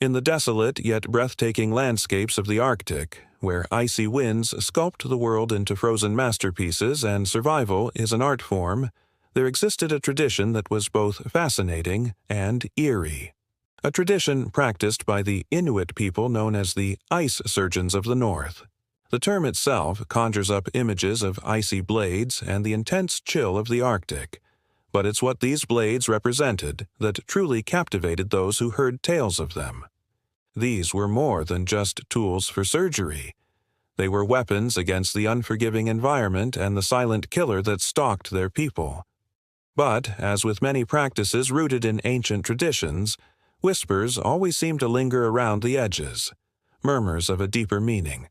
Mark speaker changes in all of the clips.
Speaker 1: In the desolate yet breathtaking landscapes of the Arctic, where icy winds sculpt the world into frozen masterpieces and survival is an art form, there existed a tradition that was both fascinating and eerie. A tradition practiced by the Inuit people known as the ice surgeons of the North. The term itself conjures up images of icy blades and the intense chill of the Arctic, but it's what these blades represented that truly captivated those who heard tales of them. These were more than just tools for surgery. They were weapons against the unforgiving environment and the silent killer that stalked their people. But, as with many practices rooted in ancient traditions, whispers always seem to linger around the edges, murmurs of a deeper meaning,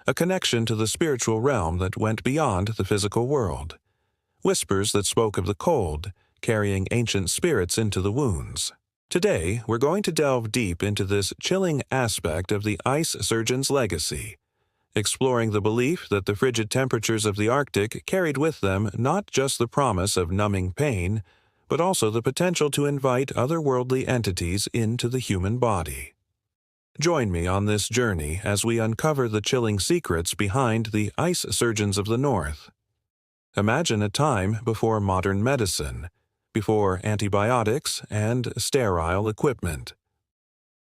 Speaker 1: a connection to the spiritual realm that went beyond the physical world. Whispers that spoke of the cold, carrying ancient spirits into the wounds. Today, we're going to delve deep into this chilling aspect of the ice surgeon's legacy, exploring the belief that the frigid temperatures of the Arctic carried with them not just the promise of numbing pain, but also the potential to invite otherworldly entities into the human body. Join me on this journey as we uncover the chilling secrets behind the ice surgeons of the North. Imagine a time before modern medicine, before antibiotics and sterile equipment.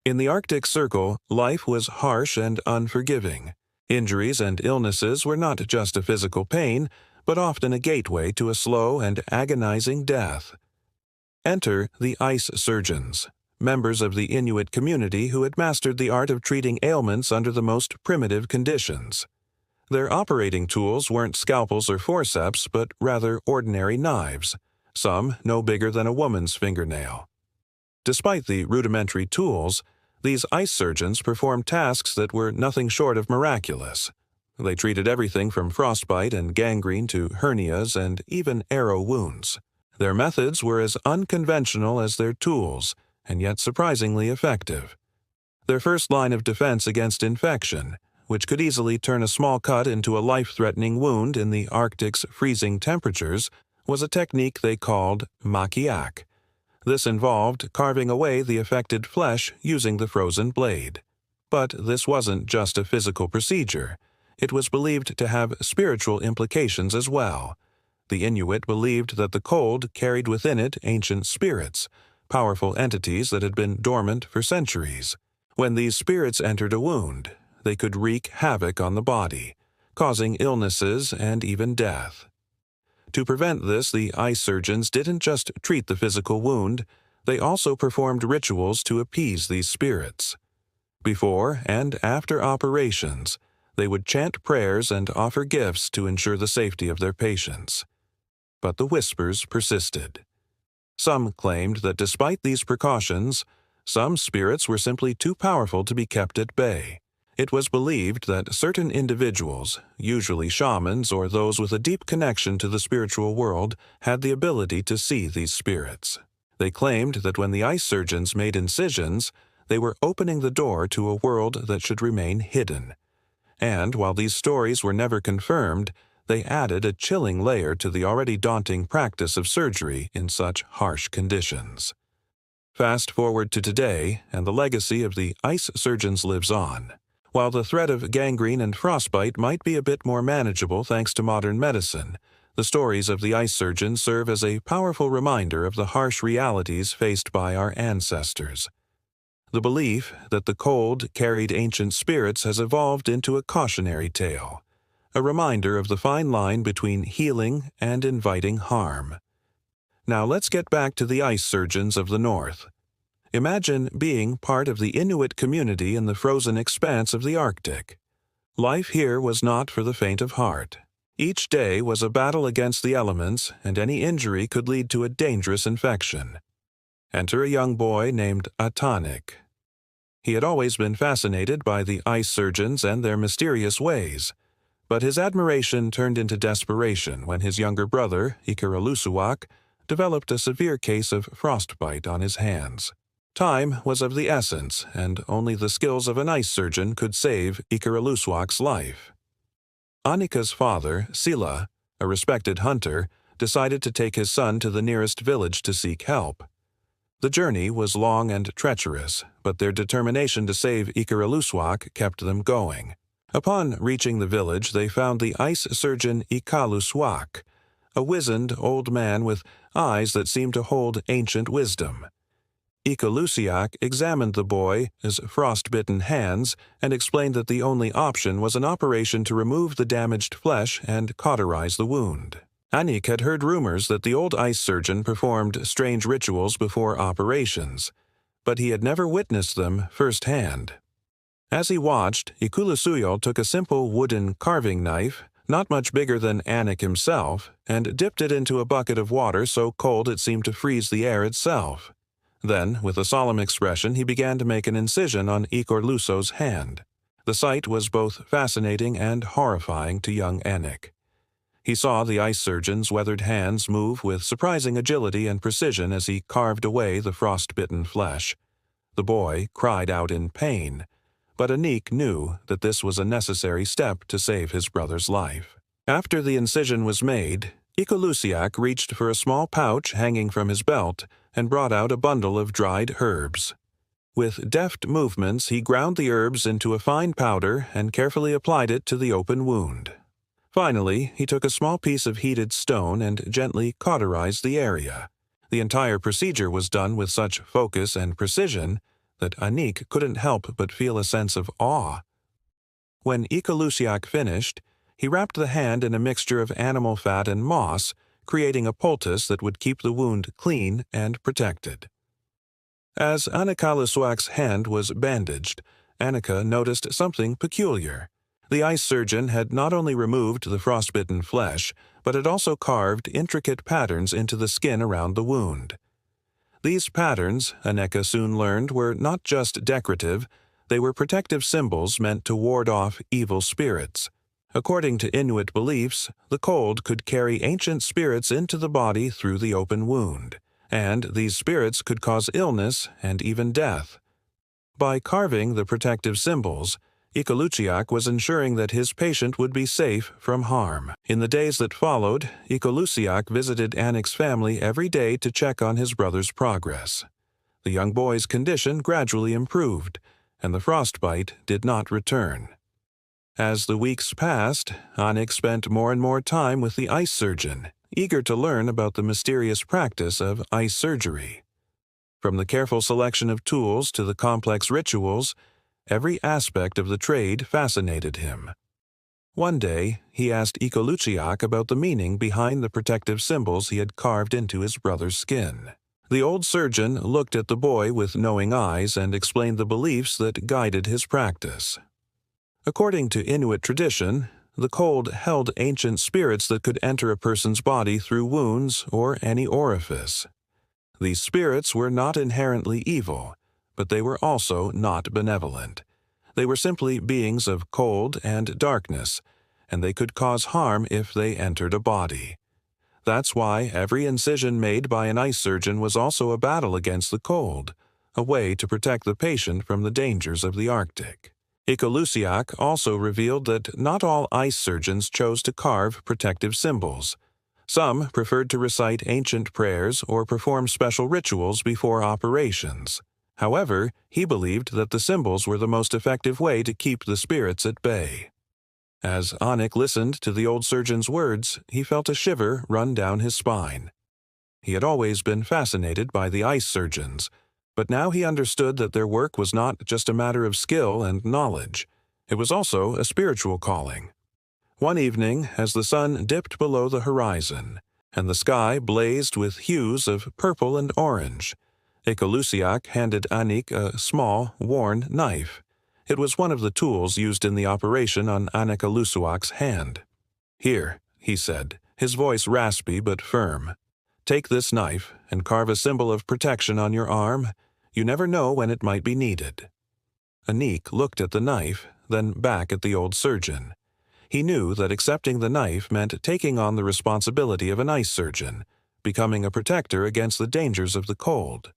Speaker 1: In the Arctic Circle, life was harsh and unforgiving. Injuries and illnesses were not just a physical pain, but often a gateway to a slow and agonizing death. Enter the ice surgeons, members of the Inuit community who had mastered the art of treating ailments under the most primitive conditions. Their operating tools weren't scalpels or forceps, but rather ordinary knives, some no bigger than a woman's fingernail. Despite the rudimentary tools, these ice surgeons performed tasks that were nothing short of miraculous. They treated everything from frostbite and gangrene to hernias and even arrow wounds. Their methods were as unconventional as their tools, and yet surprisingly effective. Their first line of defense against infection, which could easily turn a small cut into a life-threatening wound in the Arctic's freezing temperatures, was a technique they called makiak. This involved carving away the affected flesh using the frozen blade. But this wasn't just a physical procedure. It was believed to have spiritual implications as well. The Inuit believed that the cold carried within it ancient spirits, powerful entities that had been dormant for centuries. When these spirits entered a wound, they could wreak havoc on the body, causing illnesses and even death. To prevent this, the ice surgeons didn't just treat the physical wound, they also performed rituals to appease these spirits. Before and after operations, they would chant prayers and offer gifts to ensure the safety of their patients. But the whispers persisted. Some claimed that despite these precautions, some spirits were simply too powerful to be kept at bay. It was believed that certain individuals, usually shamans or those with a deep connection to the spiritual world, had the ability to see these spirits. They claimed that when the ice surgeons made incisions, they were opening the door to a world that should remain hidden. And while these stories were never confirmed, they added a chilling layer to the already daunting practice of surgery in such harsh conditions. Fast forward to today, and the legacy of the ice surgeons lives on. While the threat of gangrene and frostbite might be a bit more manageable thanks to modern medicine, the stories of the ice surgeons serve as a powerful reminder of the harsh realities faced by our ancestors. The belief that the cold carried ancient spirits has evolved into a cautionary tale, a reminder of the fine line between healing and inviting harm. Now let's get back to the ice surgeons of the North. Imagine being part of the Inuit community in the frozen expanse of the Arctic. Life here was not for the faint of heart. Each day was a battle against the elements, and any injury could lead to a dangerous infection. Enter a young boy named Atanik. He had always been fascinated by the ice surgeons and their mysterious ways, but his admiration turned into desperation when his younger brother, Ikaralusuak, developed a severe case of frostbite on his hands. Time was of the essence, and only the skills of an ice surgeon could save Ikaralusuak's life. Annika's father, Sila, a respected hunter, decided to take his son to the nearest village to seek help. The journey was long and treacherous, but their determination to save Ikalusuak kept them going. Upon reaching the village, they found the ice surgeon Ikalusuak, a wizened old man with eyes that seemed to hold ancient wisdom. Ikalusiak examined the boy's frostbitten hands and explained that the only option was an operation to remove the damaged flesh and cauterize the wound. Anik had heard rumors that the old ice surgeon performed strange rituals before operations, but he had never witnessed them firsthand. As he watched, Ikulusuyol took a simple wooden carving knife, not much bigger than Anik himself, and dipped it into a bucket of water so cold it seemed to freeze the air itself. Then, with a solemn expression, he began to make an incision on Ikorluso's hand. The sight was both fascinating and horrifying to young Anik. He saw the ice surgeon's weathered hands move with surprising agility and precision as he carved away the frostbitten flesh. The boy cried out in pain, but Anik knew that this was a necessary step to save his brother's life. After the incision was made, Ikalusiak reached for a small pouch hanging from his belt and brought out a bundle of dried herbs. With deft movements, he ground the herbs into a fine powder and carefully applied it to the open wound. Finally, he took a small piece of heated stone and gently cauterized the area. The entire procedure was done with such focus and precision that Anik couldn't help but feel a sense of awe. When Ikalusiak finished, he wrapped the hand in a mixture of animal fat and moss, creating a poultice that would keep the wound clean and protected. As Anikalusuak's hand was bandaged, Annika noticed something peculiar. The ice surgeon had not only removed the frostbitten flesh, but had also carved intricate patterns into the skin around the wound. These patterns, Annika soon learned, were not just decorative, they were protective symbols meant to ward off evil spirits. According to Inuit beliefs, the cold could carry ancient spirits into the body through the open wound, and these spirits could cause illness and even death. By carving the protective symbols, Ikalusiak was ensuring that his patient would be safe from harm. In the days that followed, Ikalusiak visited Anik's family every day to check on his brother's progress. The young boy's condition gradually improved, and the frostbite did not return. As the weeks passed, Anik spent more and more time with the ice surgeon, eager to learn about the mysterious practice of ice surgery. From the careful selection of tools to the complex rituals, every aspect of the trade fascinated him. One day, he asked Ikalusiak about the meaning behind the protective symbols he had carved into his brother's skin. The old surgeon looked at the boy with knowing eyes and explained the beliefs that guided his practice. According to Inuit tradition, the cold held ancient spirits that could enter a person's body through wounds or any orifice. These spirits were not inherently evil, but they were also not benevolent. They were simply beings of cold and darkness, and they could cause harm if they entered a body. That's why every incision made by an ice surgeon was also a battle against the cold, a way to protect the patient from the dangers of the Arctic. Ikalusiak also revealed that not all ice surgeons chose to carve protective symbols. Some preferred to recite ancient prayers or perform special rituals before operations. However, he believed that the symbols were the most effective way to keep the spirits at bay. As Anik listened to the old surgeon's words, he felt a shiver run down his spine. He had always been fascinated by the ice surgeons, but now he understood that their work was not just a matter of skill and knowledge. It was also a spiritual calling. One evening, as the sun dipped below the horizon, and the sky blazed with hues of purple and orange, Ikalusiak handed Anik a small, worn knife. It was one of the tools used in the operation on Anikalusuak's hand. "Here," he said, his voice raspy but firm. "Take this knife and carve a symbol of protection on your arm. You never know when it might be needed." Anik looked at the knife, then back at the old surgeon. He knew that accepting the knife meant taking on the responsibility of an ice surgeon, becoming a protector against the dangers of the cold.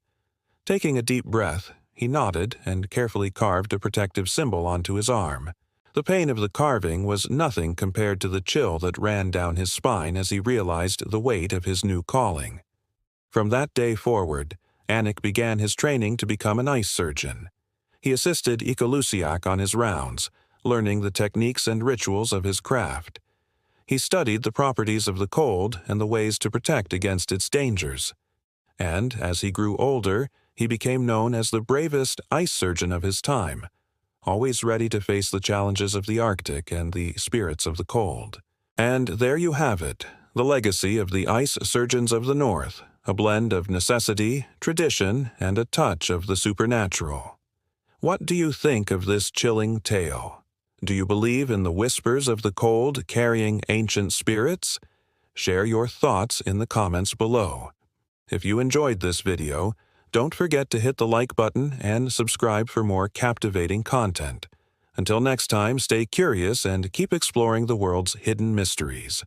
Speaker 1: Taking a deep breath, he nodded and carefully carved a protective symbol onto his arm. The pain of the carving was nothing compared to the chill that ran down his spine as he realized the weight of his new calling. From that day forward, Anik began his training to become an ice surgeon. He assisted Ikalusiak on his rounds, learning the techniques and rituals of his craft. He studied the properties of the cold and the ways to protect against its dangers. And as he grew older, he became known as the bravest ice surgeon of his time, always ready to face the challenges of the Arctic and the spirits of the cold. And there you have it, the legacy of the ice surgeons of the North, a blend of necessity, tradition, and a touch of the supernatural. What do you think of this chilling tale? Do you believe in the whispers of the cold carrying ancient spirits? Share your thoughts in the comments below. If you enjoyed this video, don't forget to hit the like button and subscribe for more captivating content. Until next time, stay curious and keep exploring the world's hidden mysteries.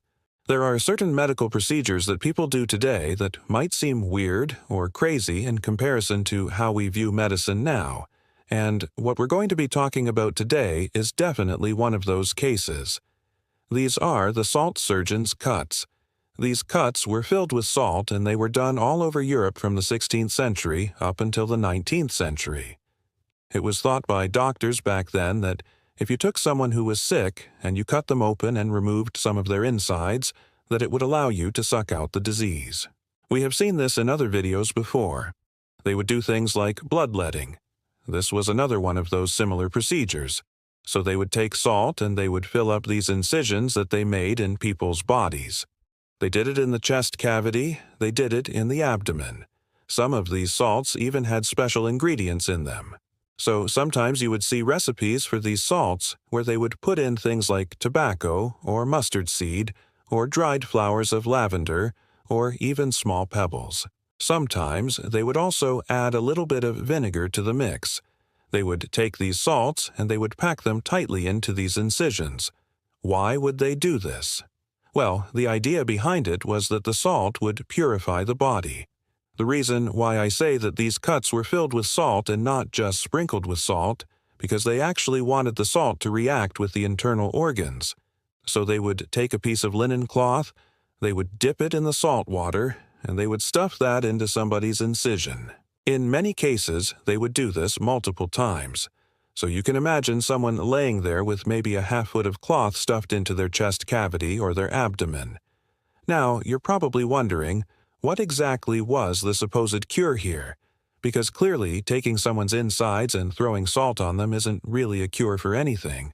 Speaker 1: There are certain medical procedures that people do today that might seem weird or crazy in comparison to how we view medicine now, and what we're going to be talking about today is definitely one of those cases. These are the salt surgeon's cuts. These cuts were filled with salt, and they were done all over Europe from the 16th century up until the 19th century. It was thought by doctors back then that if you took someone who was sick and you cut them open and removed some of their insides, that it would allow you to suck out the disease. We have seen this in other videos before. They would do things like bloodletting. This was another one of those similar procedures. So they would take salt and they would fill up these incisions that they made in people's bodies. They did it in the chest cavity, they did it in the abdomen. Some of these salts even had special ingredients in them. So sometimes you would see recipes for these salts where they would put in things like tobacco or mustard seed or dried flowers of lavender or even small pebbles. Sometimes they would also add a little bit of vinegar to the mix. They would take these salts and they would pack them tightly into these incisions. Why would they do this? Well, the idea behind it was that the salt would purify the body. The reason why I say that these cuts were filled with salt and not just sprinkled with salt, because they actually wanted the salt to react with the internal organs. So they would take a piece of linen cloth, they would dip it in the salt water, and they would stuff that into somebody's incision. In many cases, they would do this multiple times. So you can imagine someone laying there with maybe a half-foot of cloth stuffed into their chest cavity or their abdomen. Now, you're probably wondering, what exactly was the supposed cure here? Because clearly, taking someone's insides and throwing salt on them isn't really a cure for anything.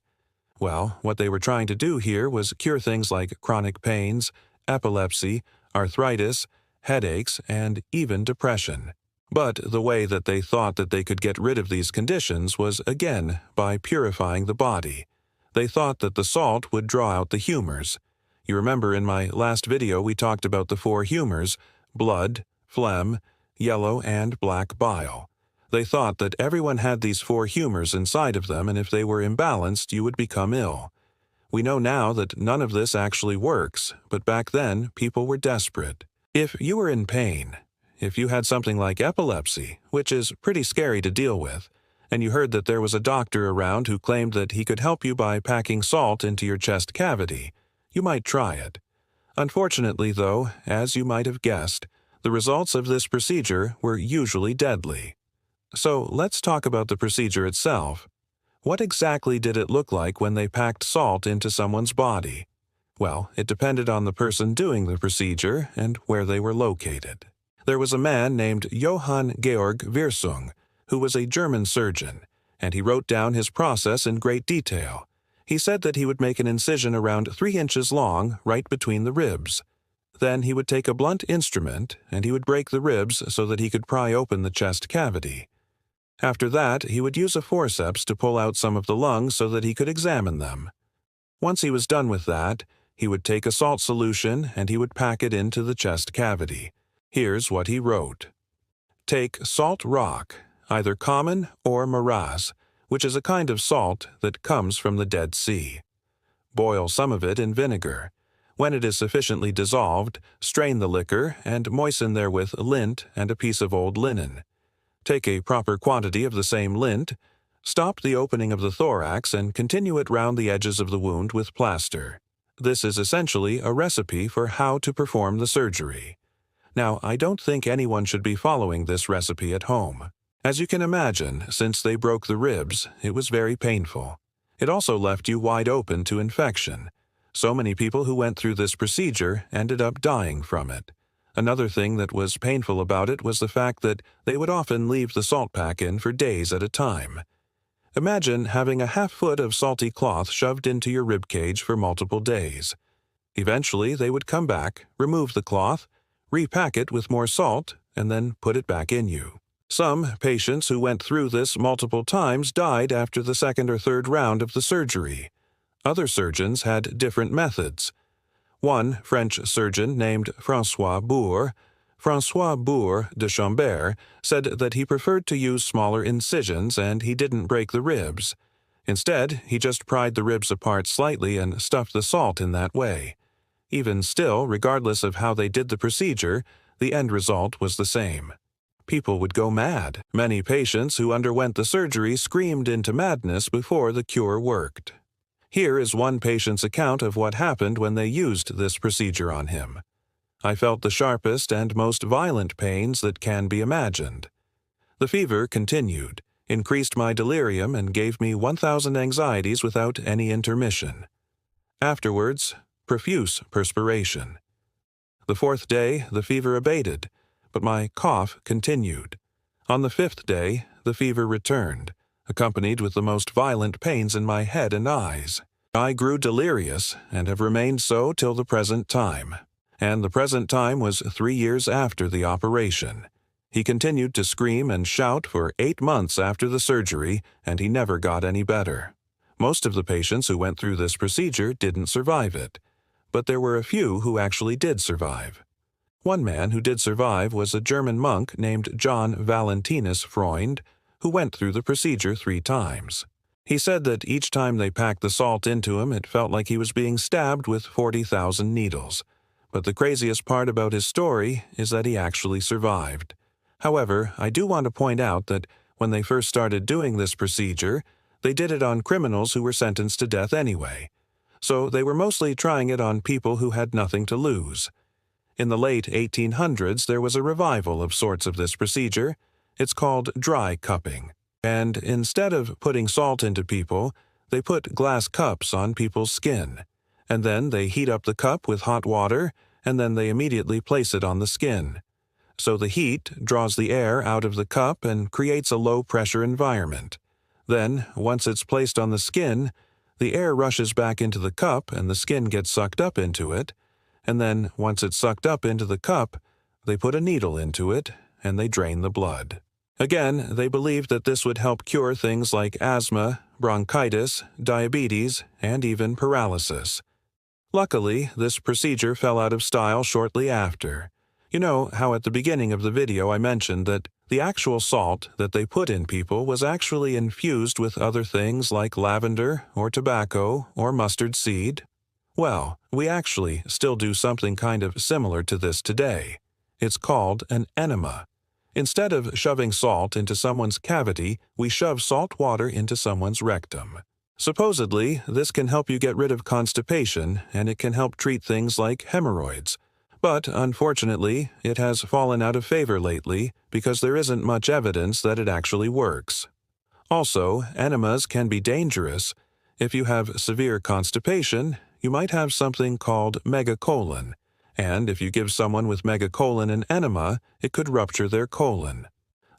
Speaker 1: Well, what they were trying to do here was cure things like chronic pains, epilepsy, arthritis, headaches, and even depression. But the way that they thought that they could get rid of these conditions was, again, by purifying the body. They thought that the salt would draw out the humors. You remember in my last video we talked about the 4 humors: blood, phlegm, yellow, and black bile. They thought that everyone had these 4 humors inside of them, and if they were imbalanced, you would become ill. We know now that none of this actually works, but back then, people were desperate. If you were in pain, if you had something like epilepsy, which is pretty scary to deal with, and you heard that there was a doctor around who claimed that he could help you by packing salt into your chest cavity, you might try it. Unfortunately, though, as you might have guessed, the results of this procedure were usually deadly. So let's talk about the procedure itself. What exactly did it look like when they packed salt into someone's body? Well, it depended on the person doing the procedure and where they were located. There was a man named Johann Georg Wirsung, who was a German surgeon, and he wrote down his process in great detail. He said that he would make an incision around 3 inches long right between the ribs. Then he would take a blunt instrument and he would break the ribs so that he could pry open the chest cavity. After that, he would use a forceps to pull out some of the lungs so that he could examine them. Once he was done with that, he would take a salt solution and he would pack it into the chest cavity. Here's what he wrote. Take salt rock, either common or morass, which is a kind of salt that comes from the Dead Sea. Boil some of it in vinegar. When it is sufficiently dissolved, strain the liquor and moisten therewith lint and a piece of old linen. Take a proper quantity of the same lint, stop the opening of the thorax and continue it round the edges of the wound with plaster. This is essentially a recipe for how to perform the surgery. Now, I don't think anyone should be following this recipe at home. As you can imagine, since they broke the ribs, it was very painful. It also left you wide open to infection. So many people who went through this procedure ended up dying from it. Another thing that was painful about it was the fact that they would often leave the salt pack in for days at a time. Imagine having a half-foot of salty cloth shoved into your rib cage for multiple days. Eventually, they would come back, remove the cloth, repack it with more salt, and then put it back in you. Some patients who went through this multiple times died after the second or third round of the surgery. Other surgeons had different methods. One French surgeon named François Bourg de Chambert, said that he preferred to use smaller incisions and he didn't break the ribs. Instead, he just pried the ribs apart slightly and stuffed the salt in that way. Even still, regardless of how they did the procedure, the end result was the same. People would go mad. Many patients who underwent the surgery screamed into madness before the cure worked. Here is one patient's account of what happened when they used this procedure on him. I felt the sharpest and most violent pains that can be imagined. The fever continued, increased my delirium, and gave me 1,000 anxieties without any intermission. Afterwards, profuse perspiration. The fourth day, the fever abated, but my cough continued. On the fifth day, the fever returned, accompanied with the most violent pains in my head and eyes. I grew delirious and have remained so till the present time. And the present time was 3 years after the operation. He continued to scream and shout for 8 months after the surgery, and he never got any better. Most of the patients who went through this procedure didn't survive it, but there were a few who actually did survive. One man who did survive was a German monk named John Valentinus Freund, who went through the procedure 3 times. He said that each time they packed the salt into him, it felt like he was being stabbed with 40,000 needles. But the craziest part about his story is that he actually survived. However, I do want to point out that when they first started doing this procedure, they did it on criminals who were sentenced to death anyway. So they were mostly trying it on people who had nothing to lose. In the late 1800s, there was a revival of sorts of this procedure. It's called dry cupping. And instead of putting salt into people, they put glass cups on people's skin. And then they heat up the cup with hot water, and then they immediately place it on the skin. So the heat draws the air out of the cup and creates a low-pressure environment. Then, once it's placed on the skin, the air rushes back into the cup and the skin gets sucked up into it. And then, once it's sucked up into the cup, they put a needle into it and they drain the blood. Again, they believed that this would help cure things like asthma, bronchitis, diabetes, and even paralysis. Luckily, this procedure fell out of style shortly after. You know how at the beginning of the video I mentioned that the actual salt that they put in people was actually infused with other things like lavender or tobacco or mustard seed? Well, we actually still do something kind of similar to this today. It's called an enema. Instead of shoving salt into someone's cavity, we shove salt water into someone's rectum. Supposedly, this can help you get rid of constipation, and it can help treat things like hemorrhoids. But, unfortunately, it has fallen out of favor lately because there isn't much evidence that it actually works. Also, enemas can be dangerous. If you have severe constipation, you might have something called megacolon. And if you give someone with megacolon an enema, it could rupture their colon.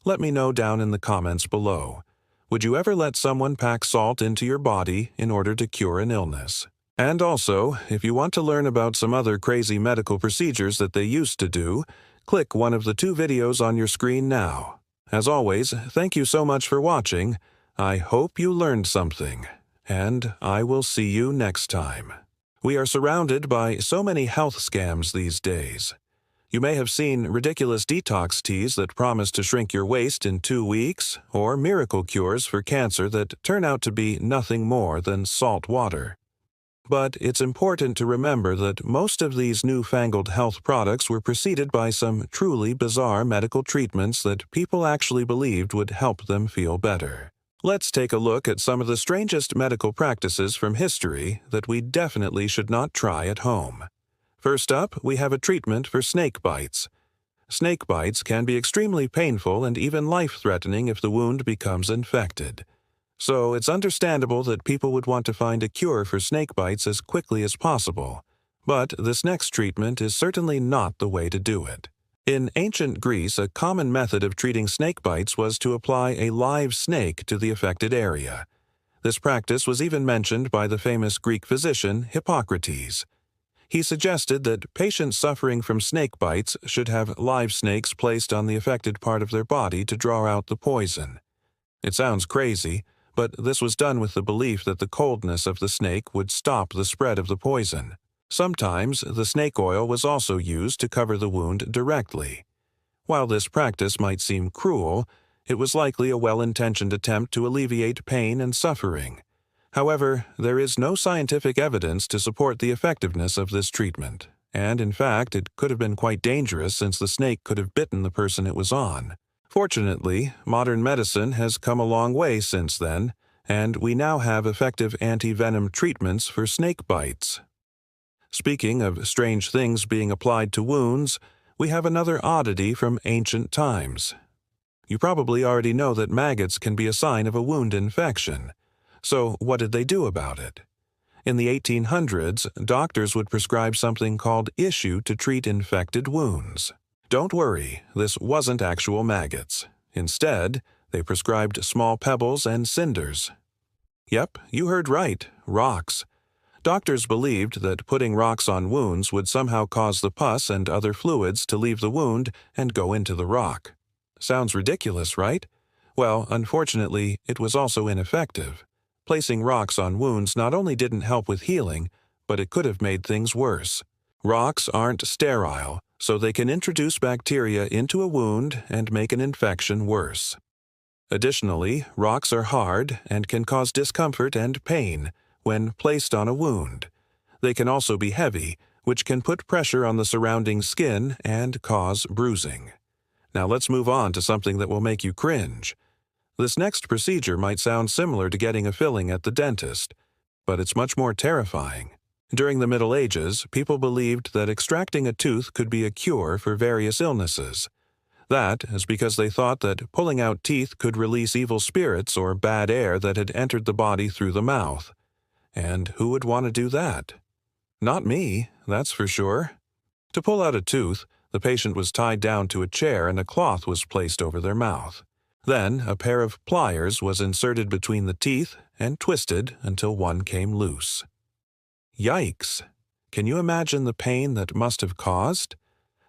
Speaker 1: Let me know down in the comments below. Would you ever let someone pack salt into your body in order to cure an illness? And also, if you want to learn about some other crazy medical procedures that they used to do, click one of the 2 videos on your screen now. As always, thank you so much for watching. I hope you learned something, and I will see you next time. We are surrounded by so many health scams these days. You may have seen ridiculous detox teas that promise to shrink your waist in 2 weeks, or miracle cures for cancer that turn out to be nothing more than salt water. But it's important to remember that most of these newfangled health products were preceded by some truly bizarre medical treatments that people actually believed would help them feel better. Let's take a look at some of the strangest medical practices from history that we definitely should not try at home. First up, we have a treatment for snake bites. Snake bites can be extremely painful and even life-threatening if the wound becomes infected. So it's understandable that people would want to find a cure for snake bites as quickly as possible. But this next treatment is certainly not the way to do it. In ancient Greece, a common method of treating snake bites was to apply a live snake to the affected area. This practice was even mentioned by the famous Greek physician Hippocrates. He suggested that patients suffering from snake bites should have live snakes placed on the affected part of their body to draw out the poison. It sounds crazy, but this was done with the belief that the coldness of the snake would stop the spread of the poison. Sometimes the snake oil was also used to cover the wound directly. While this practice might seem cruel, it was likely a well-intentioned attempt to alleviate pain and suffering. However, there is no scientific evidence to support the effectiveness of this treatment, and in fact, it could have been quite dangerous since the snake could have bitten the person it was on. Fortunately, modern medicine has come a long way since then, and we now have effective anti-venom treatments for snake bites. Speaking of strange things being applied to wounds, we have another oddity from ancient times. You probably already know that maggots can be a sign of a wound infection. So what did they do about it? In the 1800s, doctors would prescribe something called issue to treat infected wounds. Don't worry, this wasn't actual maggots. Instead, they prescribed small pebbles and cinders. Yep, you heard right, rocks. Doctors believed that putting rocks on wounds would somehow cause the pus and other fluids to leave the wound and go into the rock. Sounds ridiculous, right? Well, unfortunately, it was also ineffective. Placing rocks on wounds not only didn't help with healing, but it could have made things worse. Rocks aren't sterile, so they can introduce bacteria into a wound and make an infection worse. Additionally, rocks are hard and can cause discomfort and pain when placed on a wound. They can also be heavy, which can put pressure on the surrounding skin and cause bruising. Now let's move on to something that will make you cringe. This next procedure might sound similar to getting a filling at the dentist, but it's much more terrifying. During the Middle Ages, people believed that extracting a tooth could be a cure for various illnesses. That is because they thought that pulling out teeth could release evil spirits or bad air that had entered the body through the mouth. And who would want to do that? Not me, that's for sure. To pull out a tooth, the patient was tied down to a chair and a cloth was placed over their mouth. Then, a pair of pliers was inserted between the teeth and twisted until one came loose. Yikes! Can you imagine the pain that must have caused?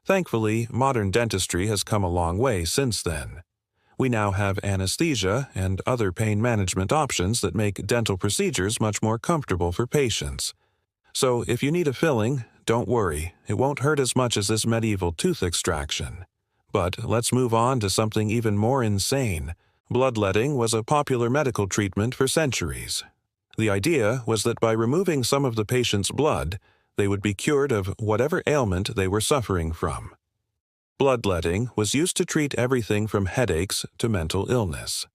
Speaker 1: Thankfully, modern dentistry has come a long way since then. We now have anesthesia and other pain management options that make dental procedures much more comfortable for patients. So if you need a filling, don't worry, it won't hurt as much as this medieval tooth extraction. But let's move on to something even more insane. Bloodletting was a popular medical treatment for centuries. The idea was that by removing some of the patient's blood, they would be cured of whatever ailment they were suffering from. Bloodletting was used to treat everything from headaches to mental illness.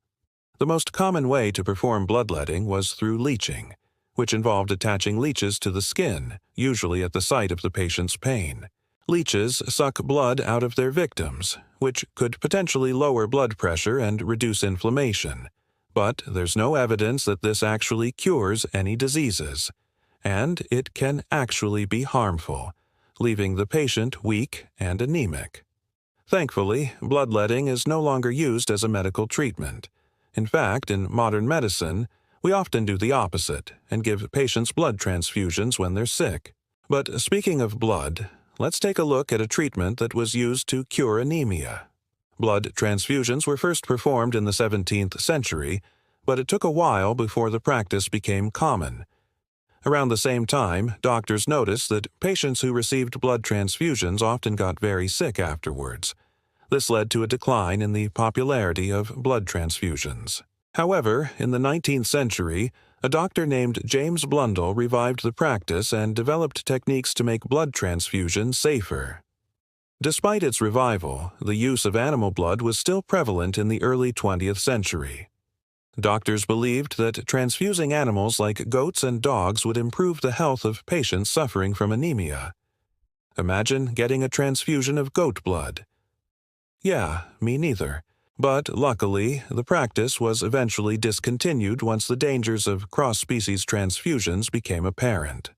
Speaker 1: The most common way to perform bloodletting was through leeching, which involved attaching leeches to the skin, usually at the site of the patient's pain. Leeches suck blood out of their victims, which could potentially lower blood pressure and reduce inflammation. But there's no evidence that this actually cures any diseases, and it can actually be harmful, leaving the patient weak and anemic. Thankfully, bloodletting is no longer used as a medical treatment. In fact, in modern medicine, we often do the opposite and give patients blood transfusions when they're sick. But speaking of blood, let's take a look at a treatment that was used to cure anemia. Blood transfusions were first performed in the 17th century, but it took a while before the practice became common. Around the same time, doctors noticed that patients who received blood transfusions often got very sick afterwards. This led to a decline in the popularity of blood transfusions. However, in the 19th century, a doctor named James Blundell revived the practice and developed techniques to make blood transfusion safer. Despite its revival, the use of animal blood was still prevalent in the early 20th century. Doctors believed that transfusing animals like goats and dogs would improve the health of patients suffering from anemia. Imagine getting a transfusion of goat blood. Yeah, me neither. But luckily, the practice was eventually discontinued once the dangers of cross-species transfusions became apparent.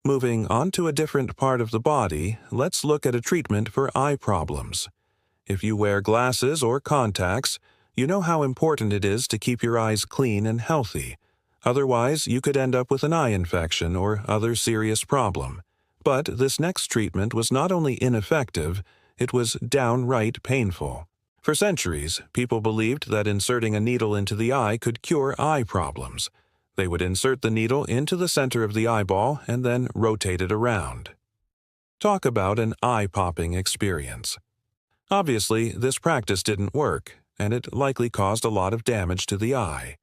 Speaker 1: Moving on to a different part of the body, let's look at a treatment for eye problems. If you wear glasses or contacts, you know how important it is to keep your eyes clean and healthy. Otherwise, you could end up with an eye infection or other serious problem. But this next treatment was not only ineffective, it was downright painful. For centuries, people believed that inserting a needle into the eye could cure eye problems. They would insert the needle into the center of the eyeball and then rotate it around. Talk about an eye-popping experience. Obviously, this practice didn't work, and it likely caused a lot of damage to the eye.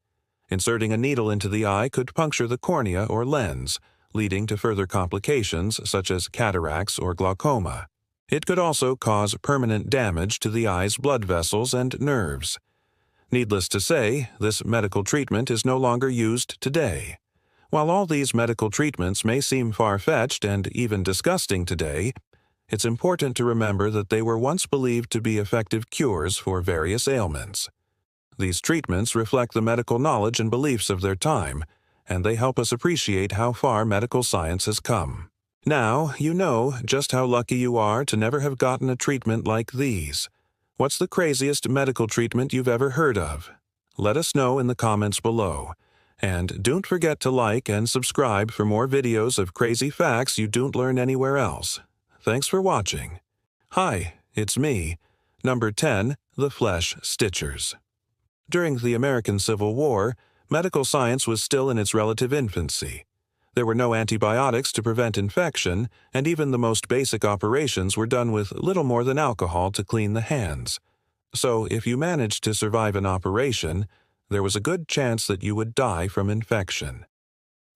Speaker 1: Inserting a needle into the eye could puncture the cornea or lens, leading to further complications such as cataracts or glaucoma. It could also cause permanent damage to the eye's blood vessels and nerves. Needless to say, this medical treatment is no longer used today. While all these medical treatments may seem far-fetched and even disgusting today, it's important to remember that they were once believed to be effective cures for various ailments. These treatments reflect the medical knowledge and beliefs of their time, and they help us appreciate how far medical science has come. Now, you know just how lucky you are to never have gotten a treatment like these. What's the craziest medical treatment you've ever heard of? Let us know in the comments below. And don't forget to like and subscribe for more videos of crazy facts you don't learn anywhere else. Thanks for watching. Hi, it's me, number 10, the Flesh Stitchers. During the American Civil War, medical science was still in its relative infancy. There were no antibiotics to prevent infection, and even the most basic operations were done with little more than alcohol to clean the hands. So if you managed to survive an operation, there was a good chance that you would die from infection.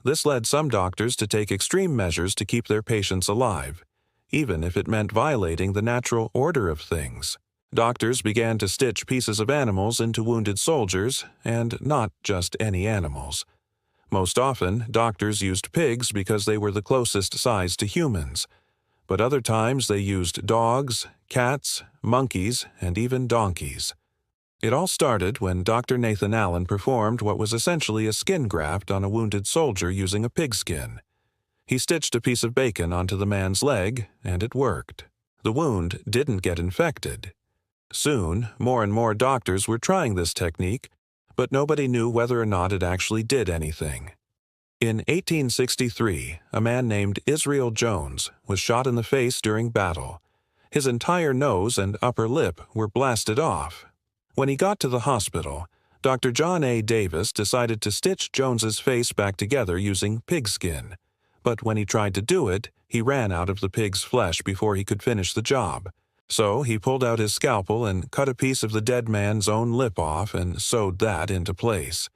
Speaker 1: This led some doctors to take extreme measures to keep their patients alive, even if it meant violating the natural order of things. Doctors began to stitch pieces of animals into wounded soldiers, and not just any animals. Most often, doctors used pigs because they were the closest size to humans, but other times they used dogs, cats, monkeys, and even donkeys. It all started when Dr. Nathan Allen performed what was essentially a skin graft on a wounded soldier using a pigskin. He stitched a piece of bacon onto the man's leg, and it worked. The wound didn't get infected. Soon, more and more doctors were trying this technique, but nobody knew whether or not it actually did anything. In 1863, a man named Israel Jones was shot in the face during battle. His entire nose and upper lip were blasted off. When he got to the hospital, Dr. John A. Davis decided to stitch Jones's face back together using pigskin. But when he tried to do it, he ran out of the pig's flesh before he could finish the job. So he pulled out his scalpel and cut a piece of the dead man's own lip off and sewed that into place.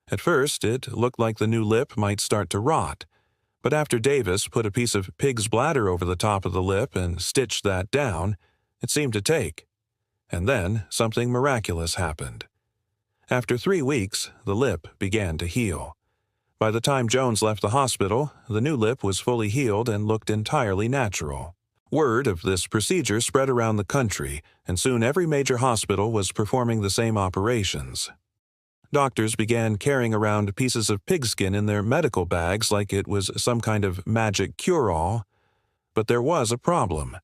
Speaker 1: At first, it looked like the new lip might start to rot, but after Davis put a piece of pig's bladder over the top of the lip and stitched that down, it seemed to take. And then something miraculous happened. After 3 weeks, the lip began to heal. By the time Jones left the hospital, the new lip was fully healed and looked entirely natural. Word of this procedure spread around the country, and soon every major hospital was performing the same operations. Doctors began carrying around pieces of pigskin in their medical bags like it was some kind of magic cure-all. But there was a problem.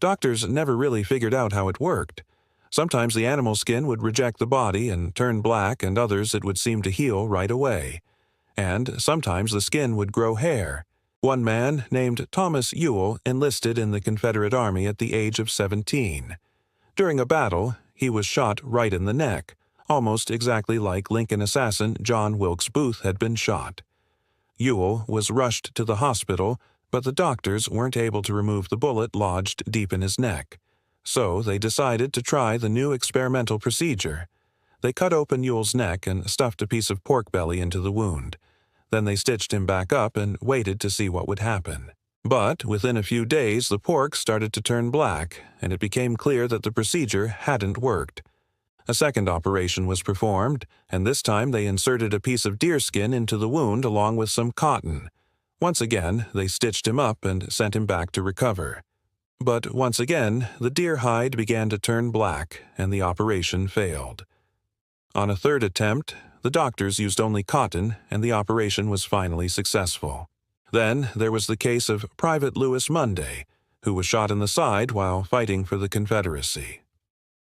Speaker 1: Doctors never really figured out how it worked. Sometimes the animal skin would reject the body and turn black, and others it would seem to heal right away. And sometimes the skin would grow hair. One man, named Thomas Ewell, enlisted in the Confederate Army at the age of 17. During a battle, he was shot right in the neck, almost exactly like Lincoln assassin John Wilkes Booth had been shot. Ewell was rushed to the hospital, but the doctors weren't able to remove the bullet lodged deep in his neck. So they decided to try the new experimental procedure. They cut open Ewell's neck and stuffed a piece of pork belly into the wound. Then they stitched him back up and waited to see what would happen. But within a few days, the pork started to turn black, and it became clear that the procedure hadn't worked. A second operation was performed, and this time they inserted a piece of deerskin into the wound along with some cotton. Once again, they stitched him up and sent him back to recover. But once again, the deer hide began to turn black, and the operation failed. On a third attempt, the doctors used only cotton, and the operation was finally successful. Then there was the case of Private Louis Munday, who was shot in the side while fighting for the Confederacy.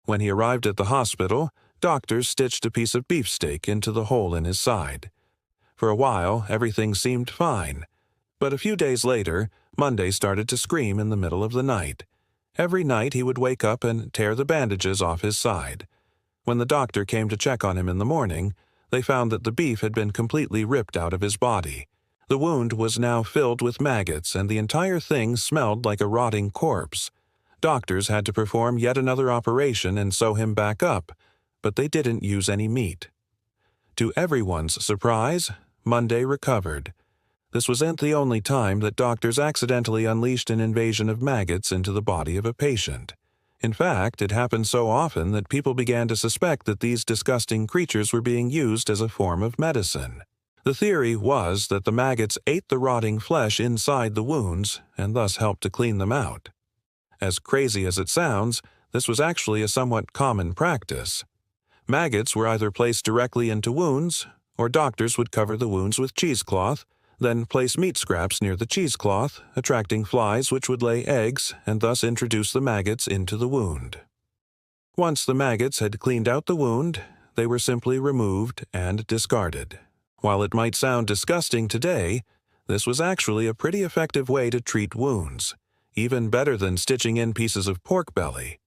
Speaker 1: When he arrived at the hospital, doctors stitched a piece of beefsteak into the hole in his side. For a while, everything seemed fine. But a few days later, Munday started to scream in the middle of the night. Every night he would wake up and tear the bandages off his side. When the doctor came to check on him in the morning, they found that the beef had been completely ripped out of his body. The wound was now filled with maggots, and the entire thing smelled like a rotting corpse. Doctors had to perform yet another operation and sew him back up, but they didn't use any meat. To everyone's surprise, Munday recovered. This wasn't the only time that doctors accidentally unleashed an invasion of maggots into the body of a patient. In fact, it happened so often that people began to suspect that these disgusting creatures were being used as a form of medicine. The theory was that the maggots ate the rotting flesh inside the wounds and thus helped to clean them out. As crazy as it sounds, this was actually a somewhat common practice. Maggots were either placed directly into wounds, or doctors would cover the wounds with cheesecloth, then place meat scraps near the cheesecloth, attracting flies which would lay eggs and thus introduce the maggots into the wound. Once the maggots had cleaned out the wound, they were simply removed and discarded. While it might sound disgusting today, this was actually a pretty effective way to treat wounds, even better than stitching in pieces of pork belly.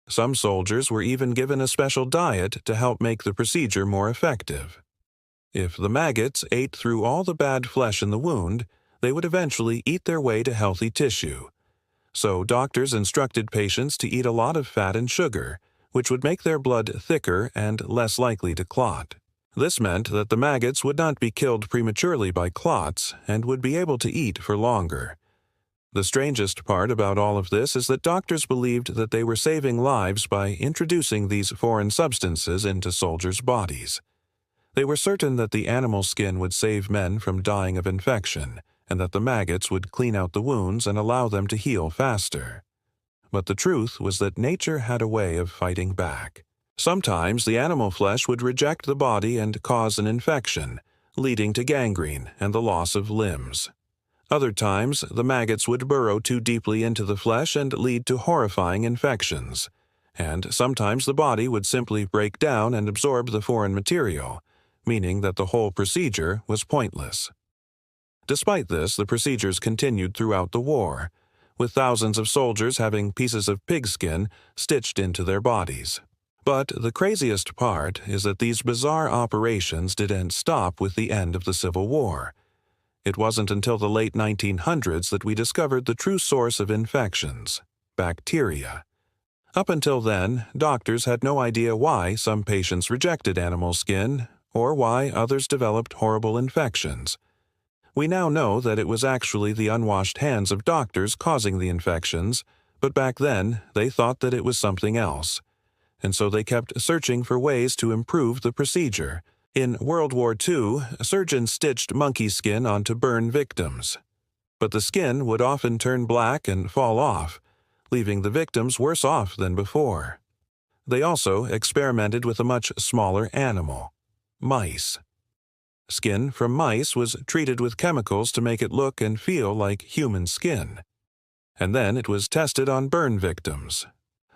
Speaker 1: Some soldiers were even given a special diet to help make the procedure more effective. If the maggots ate through all the bad flesh in the wound, they would eventually eat their way to healthy tissue. So doctors instructed patients to eat a lot of fat and sugar, which would make their blood thicker and less likely to clot. This meant that the maggots would not be killed prematurely by clots and would be able to eat for longer. The strangest part about all of this is that doctors believed that they were saving lives by introducing these foreign substances into soldiers' bodies. They were certain that the animal skin would save men from dying of infection, and that the maggots would clean out the wounds and allow them to heal faster. But the truth was that nature had a way of fighting back. Sometimes the animal flesh would reject the body and cause an infection, leading to gangrene and the loss of limbs. Other times, the maggots would burrow too deeply into the flesh and lead to horrifying infections. And sometimes the body would simply break down and absorb the foreign material, meaning that the whole procedure was pointless. Despite this, the procedures continued throughout the war, with thousands of soldiers having pieces of pigskin stitched into their bodies. But the craziest part is that these bizarre operations didn't stop with the end of the Civil War. It wasn't until the late 1900s that we discovered the true source of infections: bacteria. Up until then, doctors had no idea why some patients rejected animal skin or why others developed horrible infections. We now know that it was actually the unwashed hands of doctors causing the infections, but back then they thought that it was something else. And so they kept searching for ways to improve the procedure. In World War II, surgeons stitched monkey skin onto burn victims. But the skin would often turn black and fall off, leaving the victims worse off than before. They also experimented with a much smaller animal: mice. Skin from mice was treated with chemicals to make it look and feel like human skin. And then it was tested on burn victims.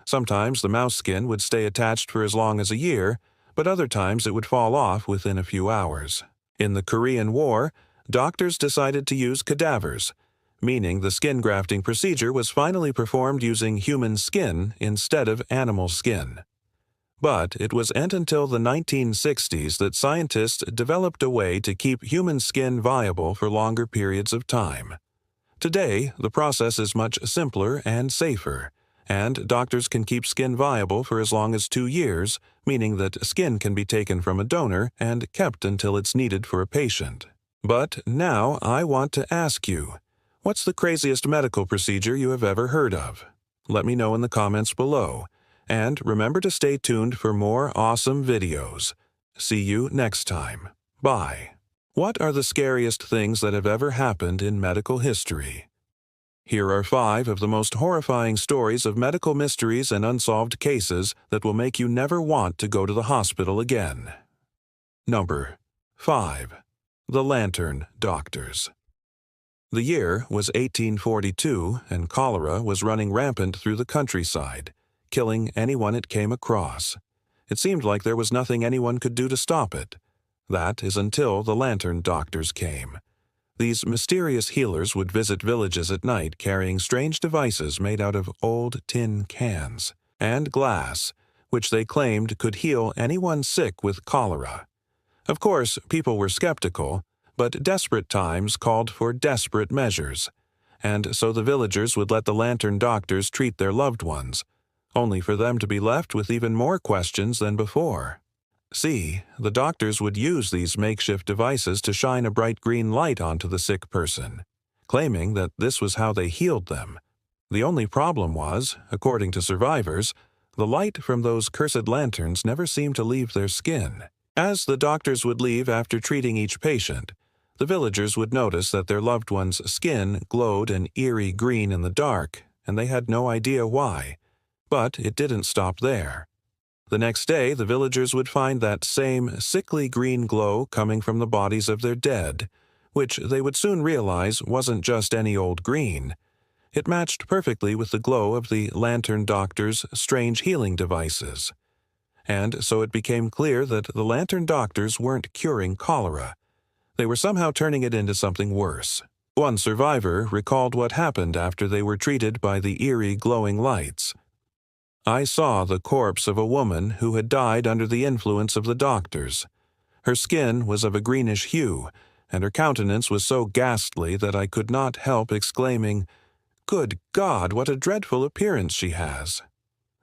Speaker 1: Sometimes the mouse skin would stay attached for as long as a year, but other times it would fall off within a few hours. In the Korean War, doctors decided to use cadavers, meaning the skin grafting procedure was finally performed using human skin instead of animal skin. But it wasn't until the 1960s that scientists developed a way to keep human skin viable for longer periods of time. Today, the process is much simpler and safer, and doctors can keep skin viable for as long as 2 years, meaning that skin can be taken from a donor and kept until it's needed for a patient. But now I want to ask you, what's the craziest medical procedure you have ever heard of? Let me know in the comments below. And remember to stay tuned for more awesome videos. See you next time. Bye. What are the scariest things that have ever happened in medical history? Here are 5 of the most horrifying stories of medical mysteries and unsolved cases that will make you never want to go to the hospital again. Number 5. The Lantern Doctors. The year was 1842, and cholera was running rampant through the countryside, killing anyone it came across. It seemed like there was nothing anyone could do to stop it. That is until the Lantern Doctors came. These mysterious healers would visit villages at night carrying strange devices made out of old tin cans and glass, which they claimed could heal anyone sick with cholera. Of course, people were skeptical, but desperate times called for desperate measures, and so the villagers would let the Lantern Doctors treat their loved ones, only for them to be left with even more questions than before. See, the doctors would use these makeshift devices to shine a bright green light onto the sick person, claiming that this was how they healed them. The only problem was, according to survivors, the light from those cursed lanterns never seemed to leave their skin. As the doctors would leave after treating each patient, the villagers would notice that their loved one's skin glowed an eerie green in the dark, and they had no idea why. But it didn't stop there. The next day, the villagers would find that same sickly green glow coming from the bodies of their dead, which they would soon realize wasn't just any old green. It matched perfectly with the glow of the Lantern Doctors' strange healing devices. And so it became clear that the Lantern Doctors weren't curing cholera. They were somehow turning it into something worse. One survivor recalled what happened after they were treated by the eerie glowing lights. "I saw the corpse of a woman who had died under the influence of the doctors. Her skin was of a greenish hue, and her countenance was so ghastly that I could not help exclaiming, 'Good God, what a dreadful appearance she has!'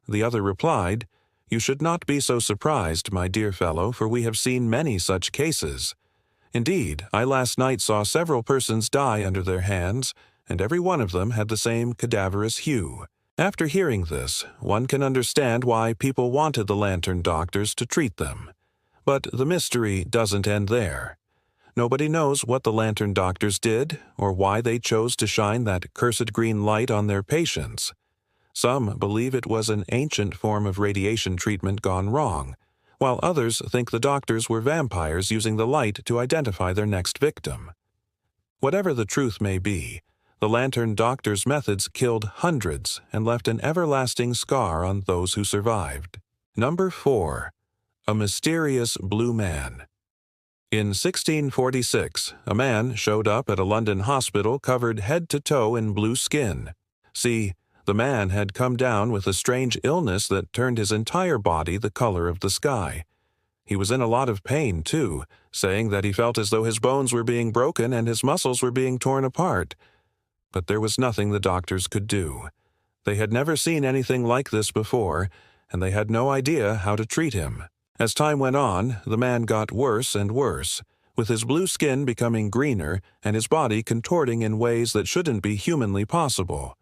Speaker 1: The other replied, 'You should not be so surprised, my dear fellow, for we have seen many such cases. Indeed, I last night saw several persons die under their hands, and every one of them had the same cadaverous hue.' After hearing this, one can understand why people wanted the Lantern Doctors to treat them. But the mystery doesn't end there. Nobody knows what the Lantern Doctors did or why they chose to shine that cursed green light on their patients. Some believe it was an ancient form of radiation treatment gone wrong, while others think the doctors were vampires using the light to identify their next victim. Whatever the truth may be, the Lantern Doctors' methods killed hundreds and left an everlasting scar on those who survived. Number 4. A Mysterious Blue Man. In 1646, a man showed up at a London hospital covered head to toe in blue skin. See, the man had come down with a strange illness that turned his entire body the color of the sky. He was in a lot of pain, too, saying that he felt as though his bones were being broken and his muscles were being torn apart. But there was nothing the doctors could do. They had never seen anything like this before, and they had no idea how to treat him. As time went on, the man got worse and worse, with his blue skin becoming greener and his body contorting in ways that shouldn't be humanly possible.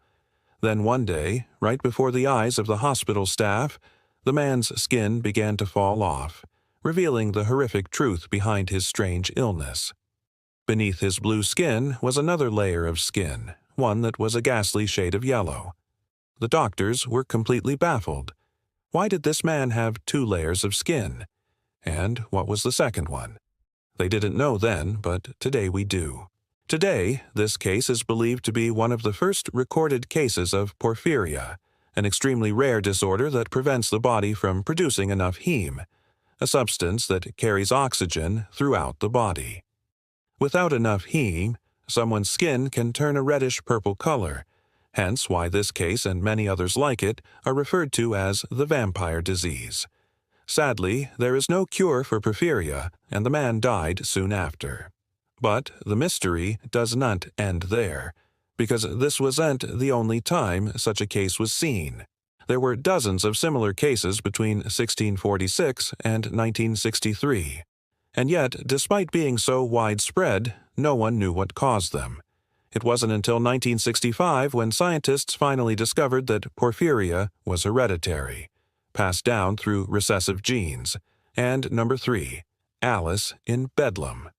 Speaker 1: Then one day, right before the eyes of the hospital staff, the man's skin began to fall off, revealing the horrific truth behind his strange illness. Beneath his blue skin was another layer of skin, one that was a ghastly shade of yellow. The doctors were completely baffled. Why did this man have 2 layers of skin? And what was the second one? They didn't know then, but today we do. Today, this case is believed to be one of the first recorded cases of porphyria, an extremely rare disorder that prevents the body from producing enough heme, a substance that carries oxygen throughout the body. Without enough heme, someone's skin can turn a reddish-purple color, hence why this case and many others like it are referred to as the vampire disease. Sadly, there is no cure for porphyria, and the man died soon after. But the mystery does not end there, because this wasn't the only time such a case was seen. There were dozens of similar cases between 1646 and 1963. And yet, despite being so widespread, no one knew what caused them. It wasn't until 1965 when scientists finally discovered that porphyria was hereditary, passed down through recessive genes. And number 3, Alice in Bedlam.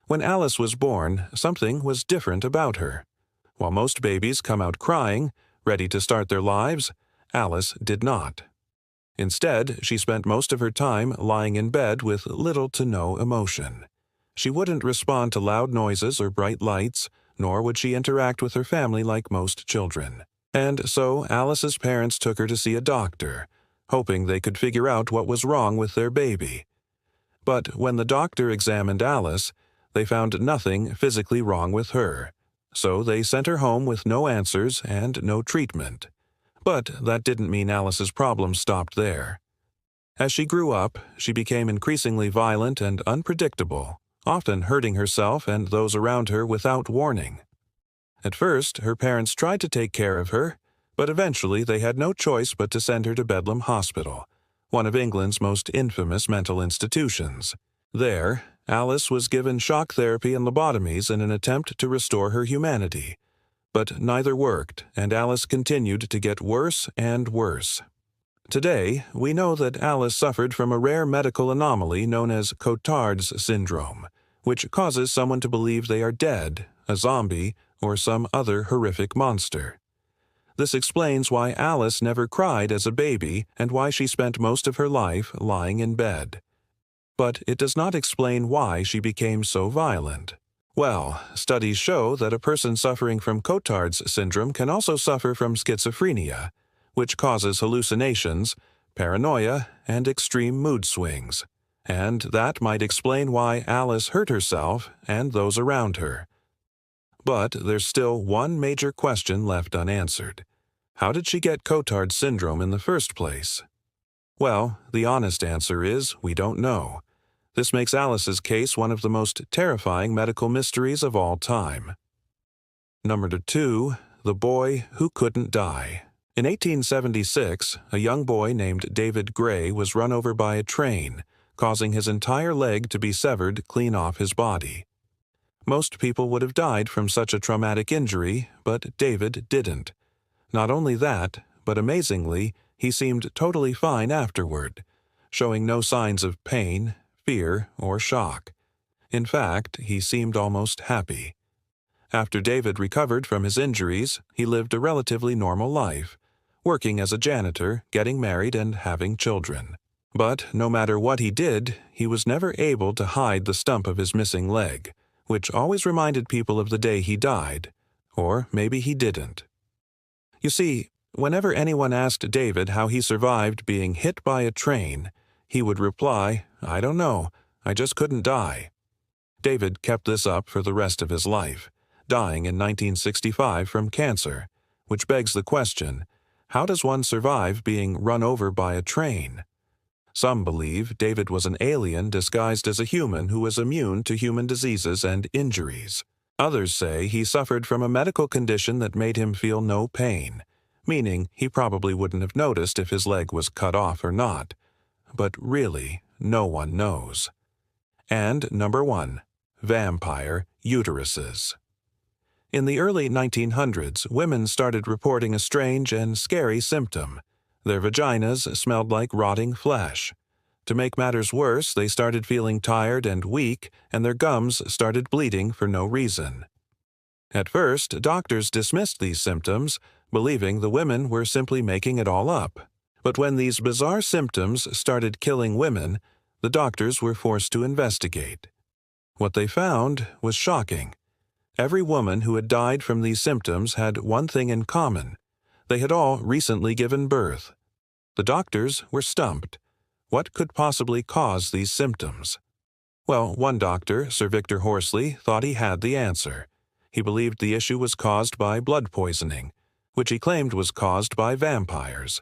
Speaker 1: When Alice was born, something was different about her. While most babies come out crying, ready to start their lives, Alice did not. Instead, she spent most of her time lying in bed with little to no emotion. She wouldn't respond to loud noises or bright lights, nor would she interact with her family like most children. And so Alice's parents took her to see a doctor, hoping they could figure out what was wrong with their baby. But when the doctor examined Alice, they found nothing physically wrong with her. So they sent her home with no answers and no treatment. But that didn't mean Alice's problems stopped there. As she grew up, she became increasingly violent and unpredictable, often hurting herself and those around her without warning. At first, her parents tried to take care of her, but eventually they had no choice but to send her to Bedlam Hospital, one of England's most infamous mental institutions. There, Alice was given shock therapy and lobotomies in an attempt to restore her humanity. But neither worked, and Alice continued to get worse and worse. Today, we know that Alice suffered from a rare medical anomaly known as Cotard's syndrome, which causes someone to believe they are dead, a zombie, or some other horrific monster. This explains why Alice never cried as a baby and why she spent most of her life lying in bed. But it does not explain why she became so violent. Well, studies show that a person suffering from Cotard's syndrome can also suffer from schizophrenia, which causes hallucinations, paranoia, and extreme mood swings. And that might explain why Alice hurt herself and those around her. But there's still one major question left unanswered. How did she get Cotard's syndrome in the first place? Well, the honest answer is we don't know. This makes Alice's case one of the most terrifying medical mysteries of all time. Number 2, the boy who couldn't die. In 1876, a young boy named David Gray was run over by a train, causing his entire leg to be severed clean off his body. Most people would have died from such a traumatic injury, but David didn't. Not only that, but amazingly, he seemed totally fine afterward, showing no signs of pain, fear, or shock. In fact, he seemed almost happy. After David recovered from his injuries, he lived a relatively normal life, working as a janitor, getting married, and having children. But no matter what he did, he was never able to hide the stump of his missing leg, which always reminded people of the day he died. Or maybe he didn't. You see, whenever anyone asked David how he survived being hit by a train, he would reply, "I don't know, I just couldn't die." David kept this up for the rest of his life, dying in 1965 from cancer, which begs the question, how does one survive being run over by a train? Some believe David was an alien disguised as a human who was immune to human diseases and injuries. Others say he suffered from a medical condition that made him feel no pain, meaning he probably wouldn't have noticed if his leg was cut off or not. But really, no one knows. And number 1, vampire uteruses. In the early 1900s, women started reporting a strange and scary symptom. Their vaginas smelled like rotting flesh. To make matters worse, they started feeling tired and weak, and their gums started bleeding for no reason. At first, doctors dismissed these symptoms, believing the women were simply making it all up. But when these bizarre symptoms started killing women, the doctors were forced to investigate. What they found was shocking. Every woman who had died from these symptoms had one thing in common. They had all recently given birth. The doctors were stumped. What could possibly cause these symptoms? Well, one doctor, Sir Victor Horsley, thought he had the answer. He believed the issue was caused by blood poisoning, which he claimed was caused by vampires.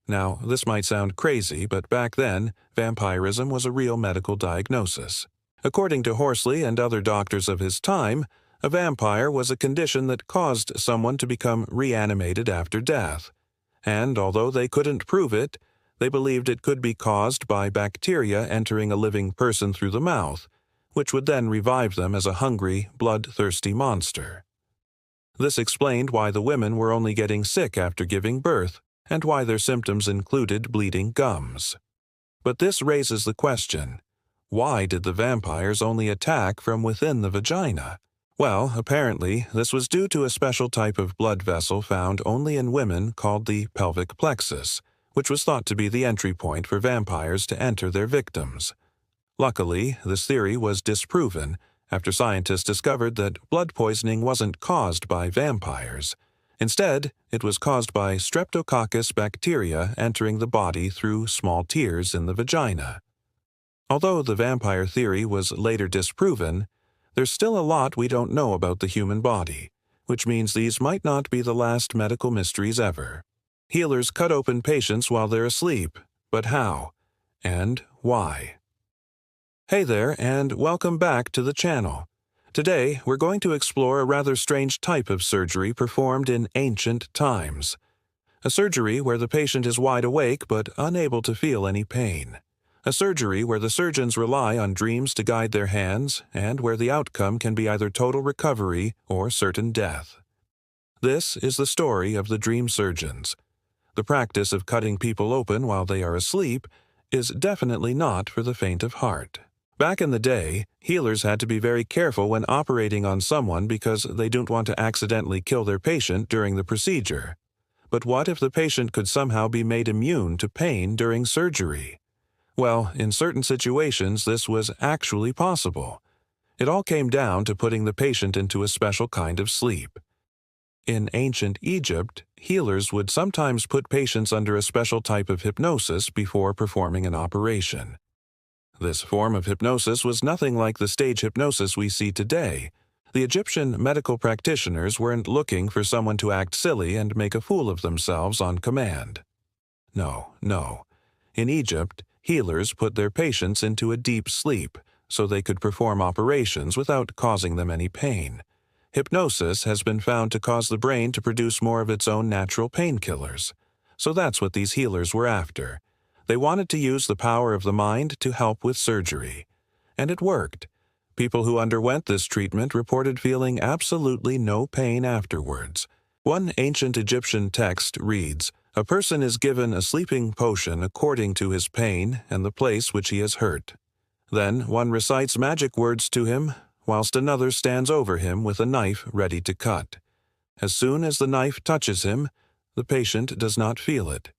Speaker 1: Now, this might sound crazy, but back then, vampirism was a real medical diagnosis. According to Horsley and other doctors of his time, a vampire was a condition that caused someone to become reanimated after death. And although they couldn't prove it, they believed it could be caused by bacteria entering a living person through the mouth, which would then revive them as a hungry, bloodthirsty monster. This explained why the women were only getting sick after giving birth, and why their symptoms included bleeding gums. But this raises the question, why did the vampires only attack from within the vagina? Well, apparently, this was due to a special type of blood vessel found only in women called the pelvic plexus, which was thought to be the entry point for vampires to enter their victims. Luckily, this theory was disproven after scientists discovered that blood poisoning wasn't caused by vampires. Instead, it was caused by Streptococcus bacteria entering the body through small tears in the vagina. Although the vampire theory was later disproven, there's still a lot we don't know about the human body, which means these might not be the last medical mysteries ever. Healers cut open patients while they're asleep, but how? And why? Hey there, and welcome back to the channel. Today, we're going to explore a rather strange type of surgery performed in ancient times. A surgery where the patient is wide awake but unable to feel any pain. A surgery where the surgeons rely on dreams to guide their hands, and where the outcome can be either total recovery or certain death. This is the story of the dream surgeons. The practice of cutting people open while they are asleep is definitely not for the faint of heart. Back in the day, healers had to be very careful when operating on someone because they didn't want to accidentally kill their patient during the procedure. But what if the patient could somehow be made immune to pain during surgery? Well, in certain situations, this was actually possible. It all came down to putting the patient into a special kind of sleep. In ancient Egypt, healers would sometimes put patients under a special type of hypnosis before performing an operation. This form of hypnosis was nothing like the stage hypnosis we see today. The Egyptian medical practitioners weren't looking for someone to act silly and make a fool of themselves on command. No. In Egypt, healers put their patients into a deep sleep so they could perform operations without causing them any pain. Hypnosis has been found to cause the brain to produce more of its own natural painkillers. So that's what these healers were after. They wanted to use the power of the mind to help with surgery. And it worked. People who underwent this treatment reported feeling absolutely no pain afterwards. One ancient Egyptian text reads, "A person is given a sleeping potion according to his pain and the place which he has hurt. Then one recites magic words to him, whilst another stands over him with a knife ready to cut. As soon as the knife touches him, the patient does not feel it."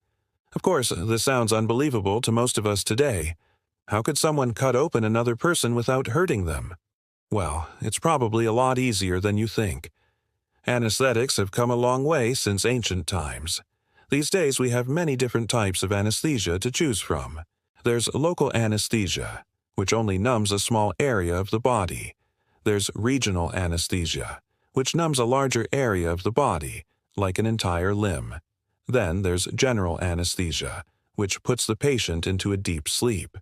Speaker 1: Of course, this sounds unbelievable to most of us today. How could someone cut open another person without hurting them? Well, it's probably a lot easier than you think. Anesthetics have come a long way since ancient times. These days we have many different types of anesthesia to choose from. There's local anesthesia, which only numbs a small area of the body. There's regional anesthesia, which numbs a larger area of the body, like an entire limb. Then there's general anesthesia, which puts the patient into a deep sleep.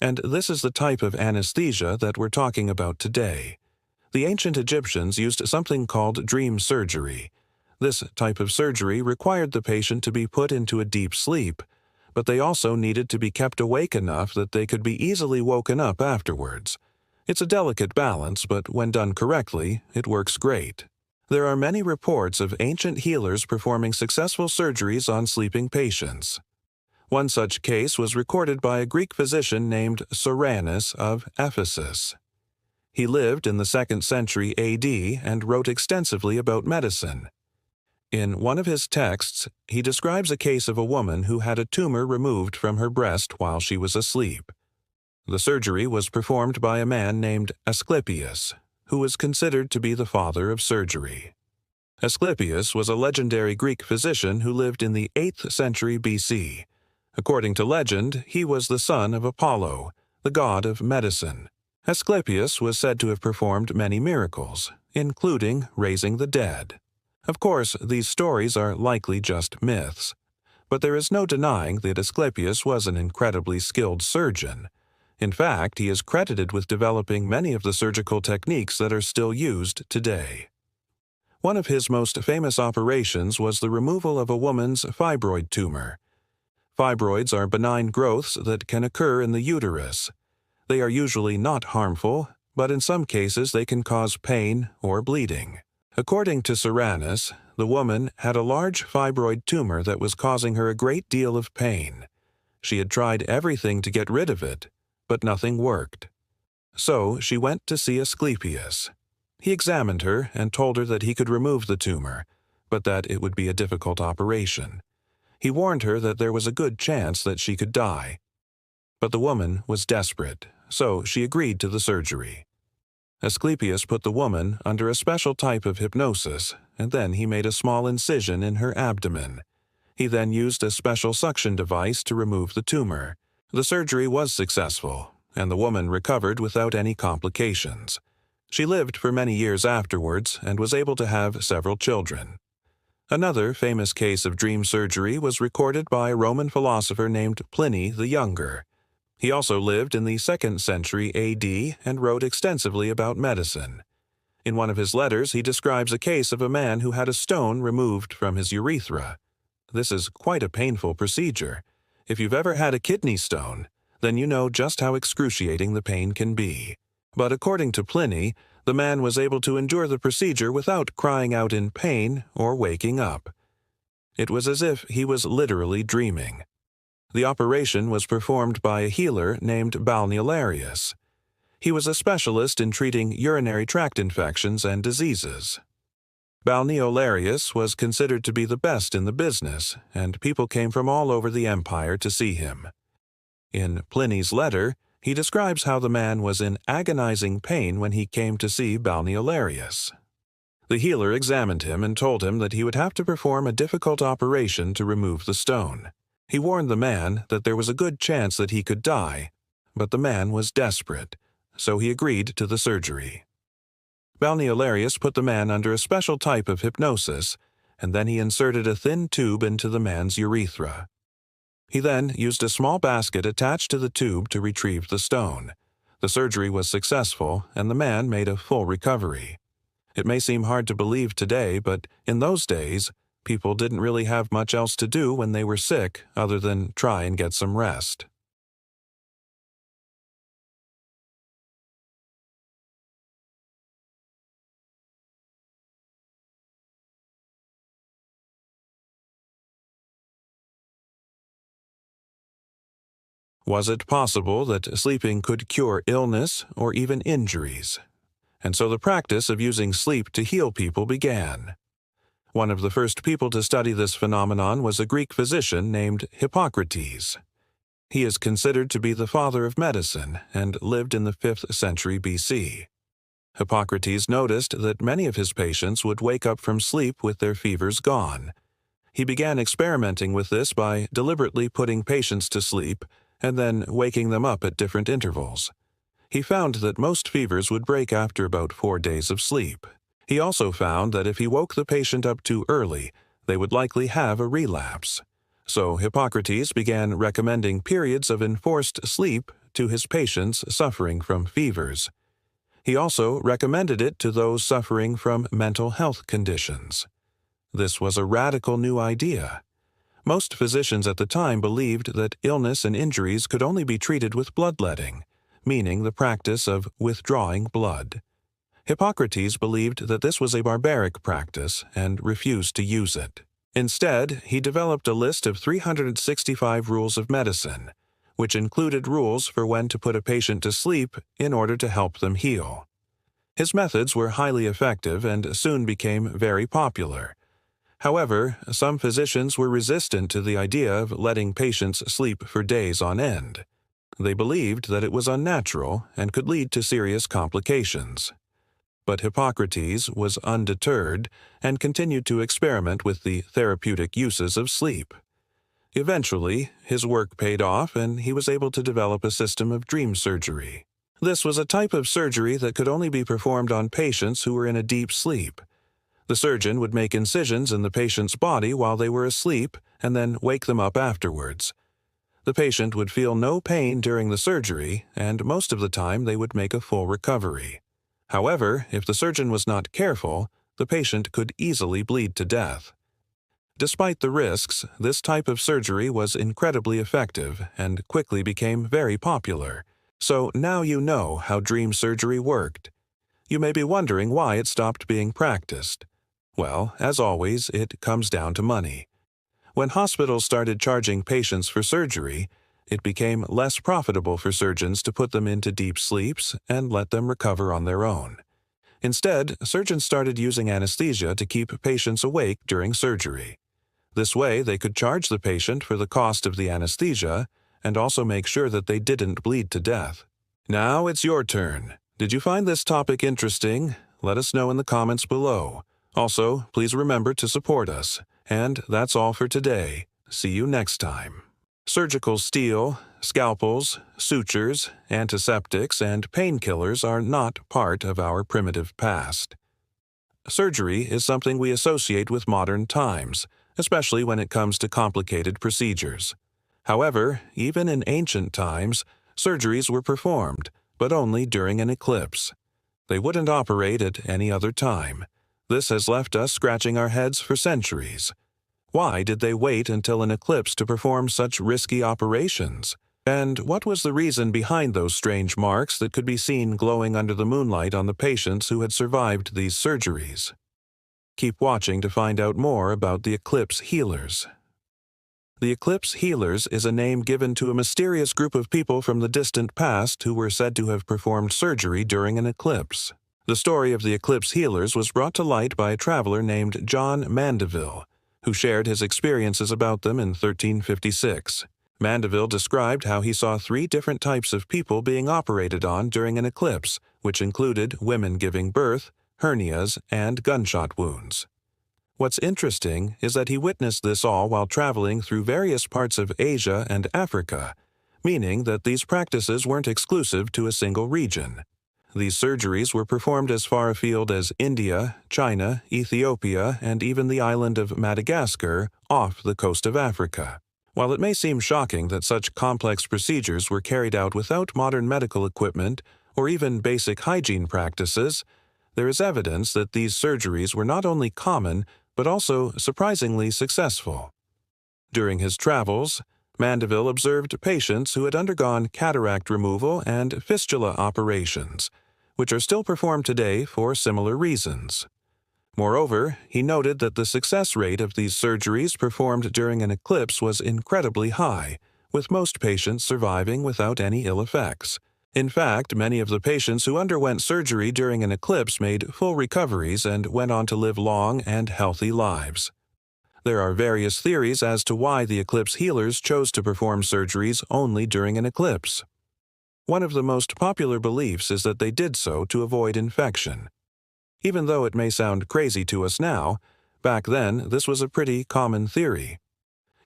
Speaker 1: And this is the type of anesthesia that we're talking about today. The ancient Egyptians used something called dream surgery. This type of surgery required the patient to be put into a deep sleep, but they also needed to be kept awake enough that they could be easily woken up afterwards. It's a delicate balance, but when done correctly, it works great. There are many reports of ancient healers performing successful surgeries on sleeping patients. One such case was recorded by a Greek physician named Soranus of Ephesus. He lived in the 2nd century AD and wrote extensively about medicine. In one of his texts, he describes a case of a woman who had a tumor removed from her breast while she was asleep. The surgery was performed by a man named Asclepius, who was considered to be the father of surgery. Asclepius was a legendary Greek physician who lived in the 8th century BC. According to legend, he was the son of Apollo, the god of medicine. Asclepius was said to have performed many miracles, including raising the dead. Of course, these stories are likely just myths, but there is no denying that Asclepius was an incredibly skilled surgeon. In fact, he is credited with developing many of the surgical techniques that are still used today. One of his most famous operations was the removal of a woman's fibroid tumor. Fibroids are benign growths that can occur in the uterus. They are usually not harmful, but in some cases they can cause pain or bleeding. According to Soranus, the woman had a large fibroid tumor that was causing her a great deal of pain. She had tried everything to get rid of it, but nothing worked. So she went to see Asclepius. He examined her and told her that he could remove the tumor, but that it would be a difficult operation. He warned her that there was a good chance that she could die. But the woman was desperate, so she agreed to the surgery. Asclepius put the woman under a special type of hypnosis, and then he made a small incision in her abdomen. He then used a special suction device to remove the tumor. The surgery was successful, and the woman recovered without any complications. She lived for many years afterwards and was able to have several children. Another famous case of dream surgery was recorded by a Roman philosopher named Pliny the Younger. He also lived in the 2nd century AD and wrote extensively about medicine. In one of his letters, he describes a case of a man who had a stone removed from his urethra. This is quite a painful procedure. If you've ever had a kidney stone, then you know just how excruciating the pain can be. But according to Pliny, the man was able to endure the procedure without crying out in pain or waking up. It was as if he was literally dreaming. The operation was performed by a healer named Balneolarius. He was a specialist in treating urinary tract infections and diseases. Balneolarius was considered to be the best in the business, and people came from all over the empire to see him. In Pliny's letter, he describes how the man was in agonizing pain when he came to see Balneolarius. The healer examined him and told him that he would have to perform a difficult operation to remove the stone. He warned the man that there was a good chance that he could die, but the man was desperate, so he agreed to the surgery. Balneolarius put the man under a special type of hypnosis, and then he inserted a thin tube into the man's urethra. He then used a small basket attached to the tube to retrieve the stone. The surgery was successful, and the man made a full recovery. It may seem hard to believe today, but in those days, people didn't really have much else to do when they were sick other than try and get some rest. Was it possible that sleeping could cure illness or even injuries? And so the practice of using sleep to heal people began. One of the first people to study this phenomenon was a Greek physician named Hippocrates. He is considered to be the father of medicine and lived in the 5th century BC. Hippocrates noticed that many of his patients would wake up from sleep with their fevers gone. He began experimenting with this by deliberately putting patients to sleep and then waking them up at different intervals. He found that most fevers would break after about 4 days of sleep. He also found that if he woke the patient up too early, they would likely have a relapse. So Hippocrates began recommending periods of enforced sleep to his patients suffering from fevers. He also recommended it to those suffering from mental health conditions. This was a radical new idea. Most physicians at the time believed that illness and injuries could only be treated with bloodletting, meaning the practice of withdrawing blood. Hippocrates believed that this was a barbaric practice and refused to use it. Instead, he developed a list of 365 rules of medicine, which included rules for when to put a patient to sleep in order to help them heal. His methods were highly effective and soon became very popular. However, some physicians were resistant to the idea of letting patients sleep for days on end. They believed that it was unnatural and could lead to serious complications. But Hippocrates was undeterred and continued to experiment with the therapeutic uses of sleep. Eventually, his work paid off and he was able to develop a system of dream surgery. This was a type of surgery that could only be performed on patients who were in a deep sleep. The surgeon would make incisions in the patient's body while they were asleep and then wake them up afterwards. The patient would feel no pain during the surgery, and most of the time they would make a full recovery. However, if the surgeon was not careful, the patient could easily bleed to death. Despite the risks, this type of surgery was incredibly effective and quickly became very popular. So now you know how dream surgery worked. You may be wondering why it stopped being practiced. Well, as always, it comes down to money. When hospitals started charging patients for surgery, it became less profitable for surgeons to put them into deep sleeps and let them recover on their own. Instead, surgeons started using anesthesia to keep patients awake during surgery. This way, they could charge the patient for the cost of the anesthesia and also make sure that they didn't bleed to death. Now it's your turn. Did you find this topic interesting? Let us know in the comments below. Also, please remember to support us. And that's all for today. See you next time. Surgical steel, scalpels, sutures, antiseptics, and painkillers are not part of our primitive past. Surgery is something we associate with modern times, especially when it comes to complicated procedures. However, even in ancient times, surgeries were performed, but only during an eclipse. They wouldn't operate at any other time. This has left us scratching our heads for centuries. Why did they wait until an eclipse to perform such risky operations? And what was the reason behind those strange marks that could be seen glowing under the moonlight on the patients who had survived these surgeries? Keep watching to find out more about the eclipse healers. The eclipse healers is a name given to a mysterious group of people from the distant past who were said to have performed surgery during an eclipse. The story of the eclipse healers was brought to light by a traveler named John Mandeville, who shared his experiences about them in 1356. Mandeville described how he saw 3 different types of people being operated on during an eclipse, which included women giving birth, hernias, and gunshot wounds. What's interesting is that he witnessed this all while traveling through various parts of Asia and Africa, meaning that these practices weren't exclusive to a single region. These surgeries were performed as far afield as India, China, Ethiopia, and even the island of Madagascar off the coast of Africa. While it may seem shocking that such complex procedures were carried out without modern medical equipment or even basic hygiene practices, there is evidence that these surgeries were not only common but also surprisingly successful. During his travels, Mandeville observed patients who had undergone cataract removal and fistula operations, which are still performed today for similar reasons. Moreover, he noted that the success rate of these surgeries performed during an eclipse was incredibly high, with most patients surviving without any ill effects. In fact, many of the patients who underwent surgery during an eclipse made full recoveries and went on to live long and healthy lives. There are various theories as to why the eclipse healers chose to perform surgeries only during an eclipse. One of the most popular beliefs is that they did so to avoid infection. Even though it may sound crazy to us now, back then this was a pretty common theory.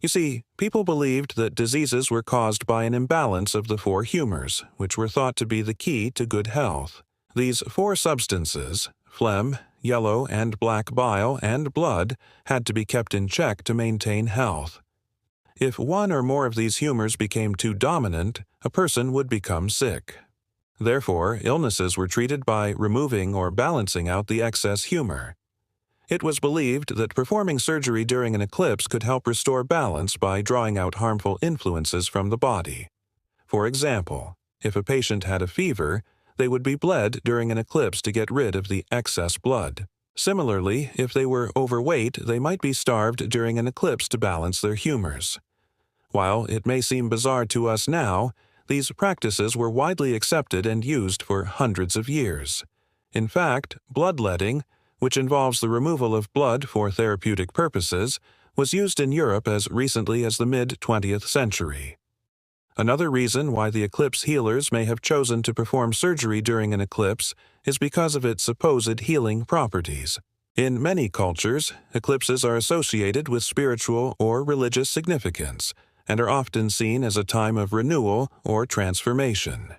Speaker 1: You see, people believed that diseases were caused by an imbalance of the 4 humors, which were thought to be the key to good health. These 4 substances, phlegm, yellow and black bile, and blood, had to be kept in check to maintain health. If one or more of these humors became too dominant, a person would become sick. Therefore, illnesses were treated by removing or balancing out the excess humor. It was believed that performing surgery during an eclipse could help restore balance by drawing out harmful influences from the body. For example, if a patient had a fever, they would be bled during an eclipse to get rid of the excess blood. Similarly, if they were overweight, they might be starved during an eclipse to balance their humors. While it may seem bizarre to us now, these practices were widely accepted and used for hundreds of years. In fact, bloodletting, which involves the removal of blood for therapeutic purposes, was used in Europe as recently as the mid-20th century. Another reason why the eclipse healers may have chosen to perform surgery during an eclipse is because of its supposed healing properties. In many cultures, eclipses are associated with spiritual or religious significance and are often seen as a time of renewal or transformation.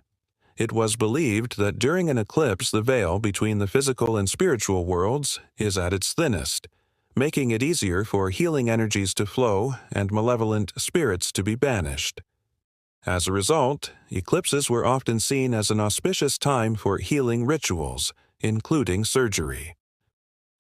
Speaker 1: It was believed that during an eclipse the veil between the physical and spiritual worlds is at its thinnest, making it easier for healing energies to flow and malevolent spirits to be banished. As a result, eclipses were often seen as an auspicious time for healing rituals, including surgery.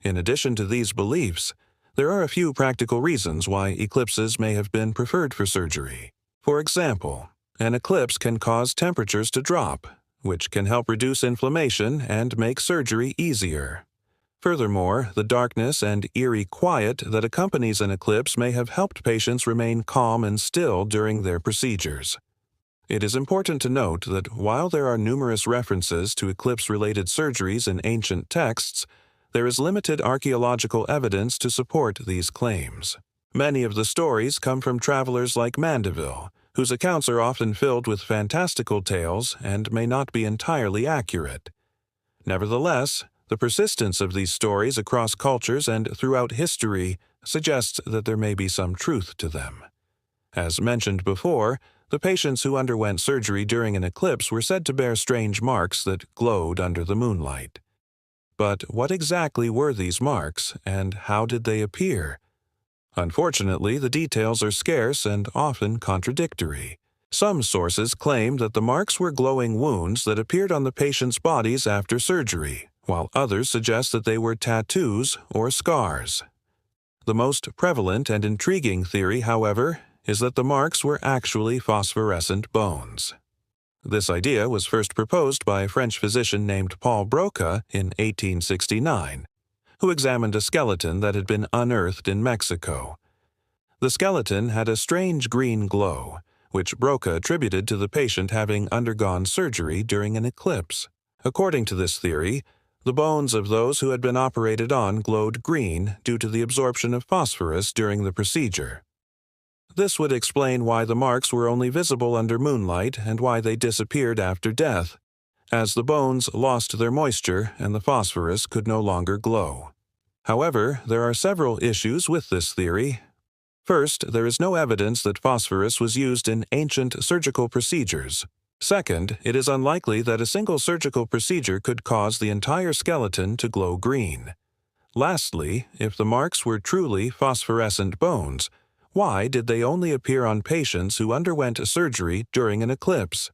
Speaker 1: In addition to these beliefs, there are a few practical reasons why eclipses may have been preferred for surgery. For example, an eclipse can cause temperatures to drop, which can help reduce inflammation and make surgery easier. Furthermore, the darkness and eerie quiet that accompanies an eclipse may have helped patients remain calm and still during their procedures. It is important to note that while there are numerous references to eclipse-related surgeries in ancient texts, there is limited archaeological evidence to support these claims. Many of the stories come from travelers like Mandeville, whose accounts are often filled with fantastical tales and may not be entirely accurate. Nevertheless, the persistence of these stories across cultures and throughout history suggests that there may be some truth to them. As mentioned before, the patients who underwent surgery during an eclipse were said to bear strange marks that glowed under the moonlight. But what exactly were these marks, and how did they appear? Unfortunately, the details are scarce and often contradictory. Some sources claim that the marks were glowing wounds that appeared on the patient's bodies after surgery, while others suggest that they were tattoos or scars. The most prevalent and intriguing theory, however, is that the marks were actually phosphorescent bones. This idea was first proposed by a French physician named Paul Broca in 1869, who examined a skeleton that had been unearthed in Mexico. The skeleton had a strange green glow, which Broca attributed to the patient having undergone surgery during an eclipse. According to this theory, the bones of those who had been operated on glowed green due to the absorption of phosphorus during the procedure. This would explain why the marks were only visible under moonlight and why they disappeared after death, as the bones lost their moisture and the phosphorus could no longer glow. However, there are several issues with this theory. First, there is no evidence that phosphorus was used in ancient surgical procedures. Second, it is unlikely that a single surgical procedure could cause the entire skeleton to glow green. Lastly, if the marks were truly phosphorescent bones, why did they only appear on patients who underwent surgery during an eclipse?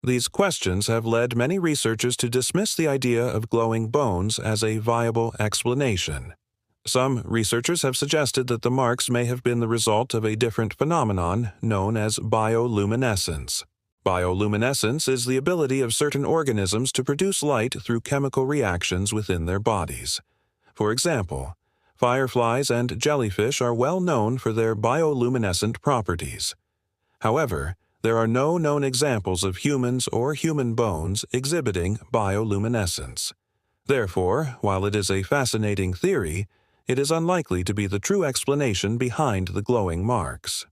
Speaker 1: These questions have led many researchers to dismiss the idea of glowing bones as a viable explanation. Some researchers have suggested that the marks may have been the result of a different phenomenon known as bioluminescence. Bioluminescence is the ability of certain organisms to produce light through chemical reactions within their bodies. For example, fireflies and jellyfish are well known for their bioluminescent properties. However, there are no known examples of humans or human bones exhibiting bioluminescence. Therefore, while it is a fascinating theory, it is unlikely to be the true explanation behind the glowing marks.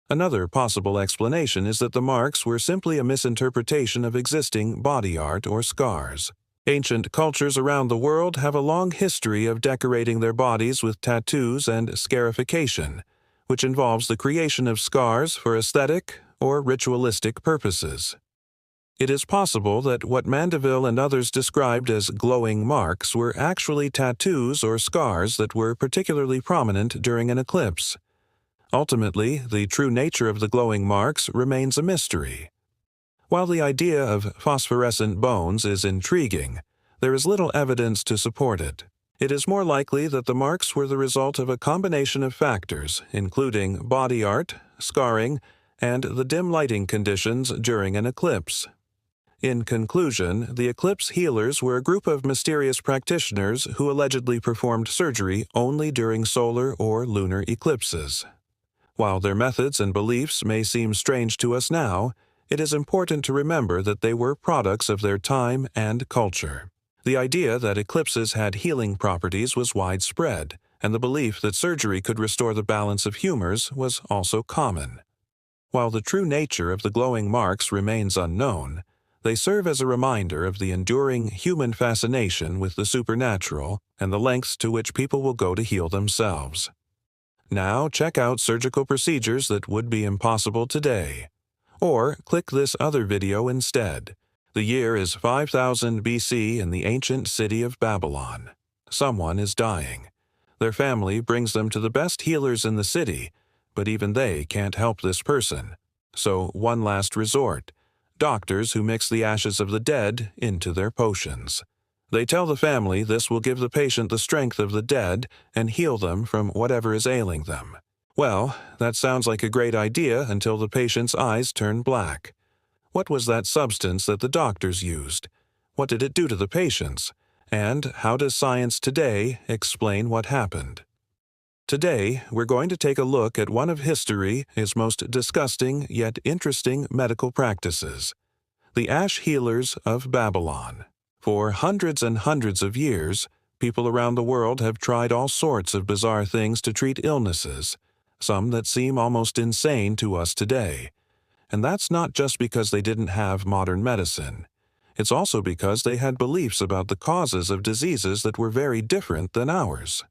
Speaker 1: Another possible explanation is that the marks were simply a misinterpretation of existing body art or scars. Ancient cultures around the world have a long history of decorating their bodies with tattoos and scarification, which involves the creation of scars for aesthetic or ritualistic purposes. It is possible that what Mandeville and others described as glowing marks were actually tattoos or scars that were particularly prominent during an eclipse. Ultimately, the true nature of the glowing marks remains a mystery. While the idea of phosphorescent bones is intriguing, there is little evidence to support it. It is more likely that the marks were the result of a combination of factors, including body art, scarring, and the dim lighting conditions during an eclipse. In conclusion, the eclipse healers were a group of mysterious practitioners who allegedly performed surgery only during solar or lunar eclipses. While their methods and beliefs may seem strange to us now, it is important to remember that they were products of their time and culture. The idea that eclipses had healing properties was widespread, and the belief that surgery could restore the balance of humors was also common. While the true nature of the glowing marks remains unknown, they serve as a reminder of the enduring human fascination with the supernatural and the lengths to which people will go to heal themselves. Now check out surgical procedures that would be impossible today. Or click this other video instead. The year is 5000 BC in the ancient city of Babylon. Someone is dying. Their family brings them to the best healers in the city, but even they can't help this person. So one last resort: doctors who mix the ashes of the dead into their potions. They tell the family this will give the patient the strength of the dead and heal them from whatever is ailing them. Well, that sounds like a great idea until the patient's eyes turn black. What was that substance that the doctors used? What did it do to the patients? And how does science today explain what happened? Today, we're going to take a look at one of history's most disgusting yet interesting medical practices, the ash healers of Babylon. For hundreds and hundreds of years, people around the world have tried all sorts of bizarre things to treat illnesses, some that seem almost insane to us today. And that's not just because they didn't have modern medicine. It's also because they had beliefs about the causes of diseases that were very different than ours.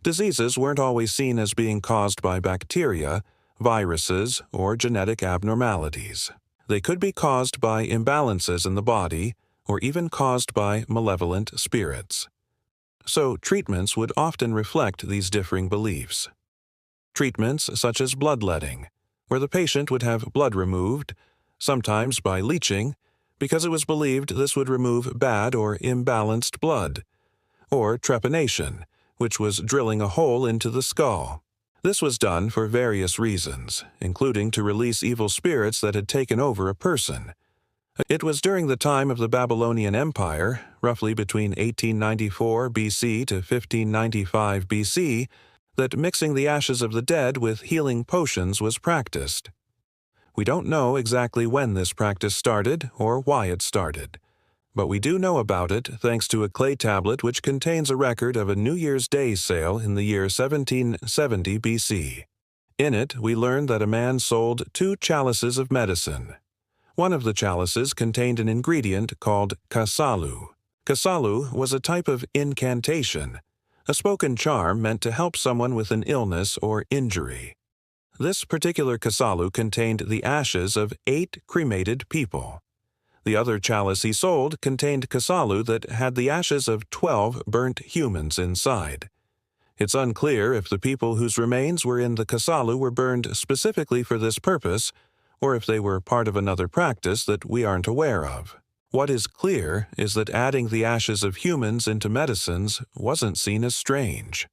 Speaker 1: Diseases weren't always seen as being caused by bacteria, viruses, or genetic abnormalities. They could be caused by imbalances in the body, or even caused by malevolent spirits. So treatments would often reflect these differing beliefs. Treatments such as bloodletting, where the patient would have blood removed, sometimes by leeching, because it was believed this would remove bad or imbalanced blood, or trepanation, which was drilling a hole into the skull. This was done for various reasons, including to release evil spirits that had taken over a person. It was during the time of the Babylonian Empire, roughly between 1894 BC to 1595 BC, that mixing the ashes of the dead with healing potions was practiced. We don't know exactly when this practice started or why it started, but we do know about it thanks to a clay tablet which contains a record of a New Year's Day sale in the year 1770 BC. In it, we learn that a man sold 2 chalices of medicine. One of the chalices contained an ingredient called kasalu. Kasalu was a type of incantation, a spoken charm meant to help someone with an illness or injury. This particular kasalu contained the ashes of 8 cremated people. The other chalice he sold contained kasalu that had the ashes of 12 burnt humans inside. It's unclear if the people whose remains were in the kasalu were burned specifically for this purpose, or if they were part of another practice that we aren't aware of. What is clear is that adding the ashes of humans into medicines wasn't seen as strange.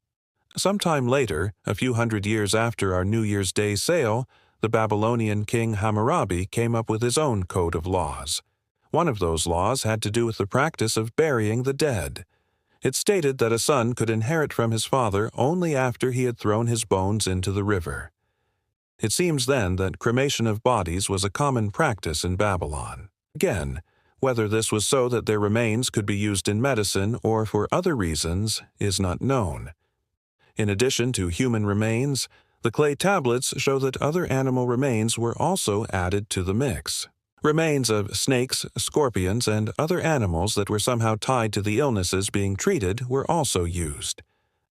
Speaker 1: Sometime later, a few hundred years after our New Year's Day sale, the Babylonian king Hammurabi came up with his own code of laws. One of those laws had to do with the practice of burying the dead. It stated that a son could inherit from his father only after he had thrown his bones into the river. It seems then that cremation of bodies was a common practice in Babylon. Again, whether this was so that their remains could be used in medicine or for other reasons is not known. In addition to human remains, the clay tablets show that other animal remains were also added to the mix. Remains of snakes, scorpions, and other animals that were somehow tied to the illnesses being treated were also used.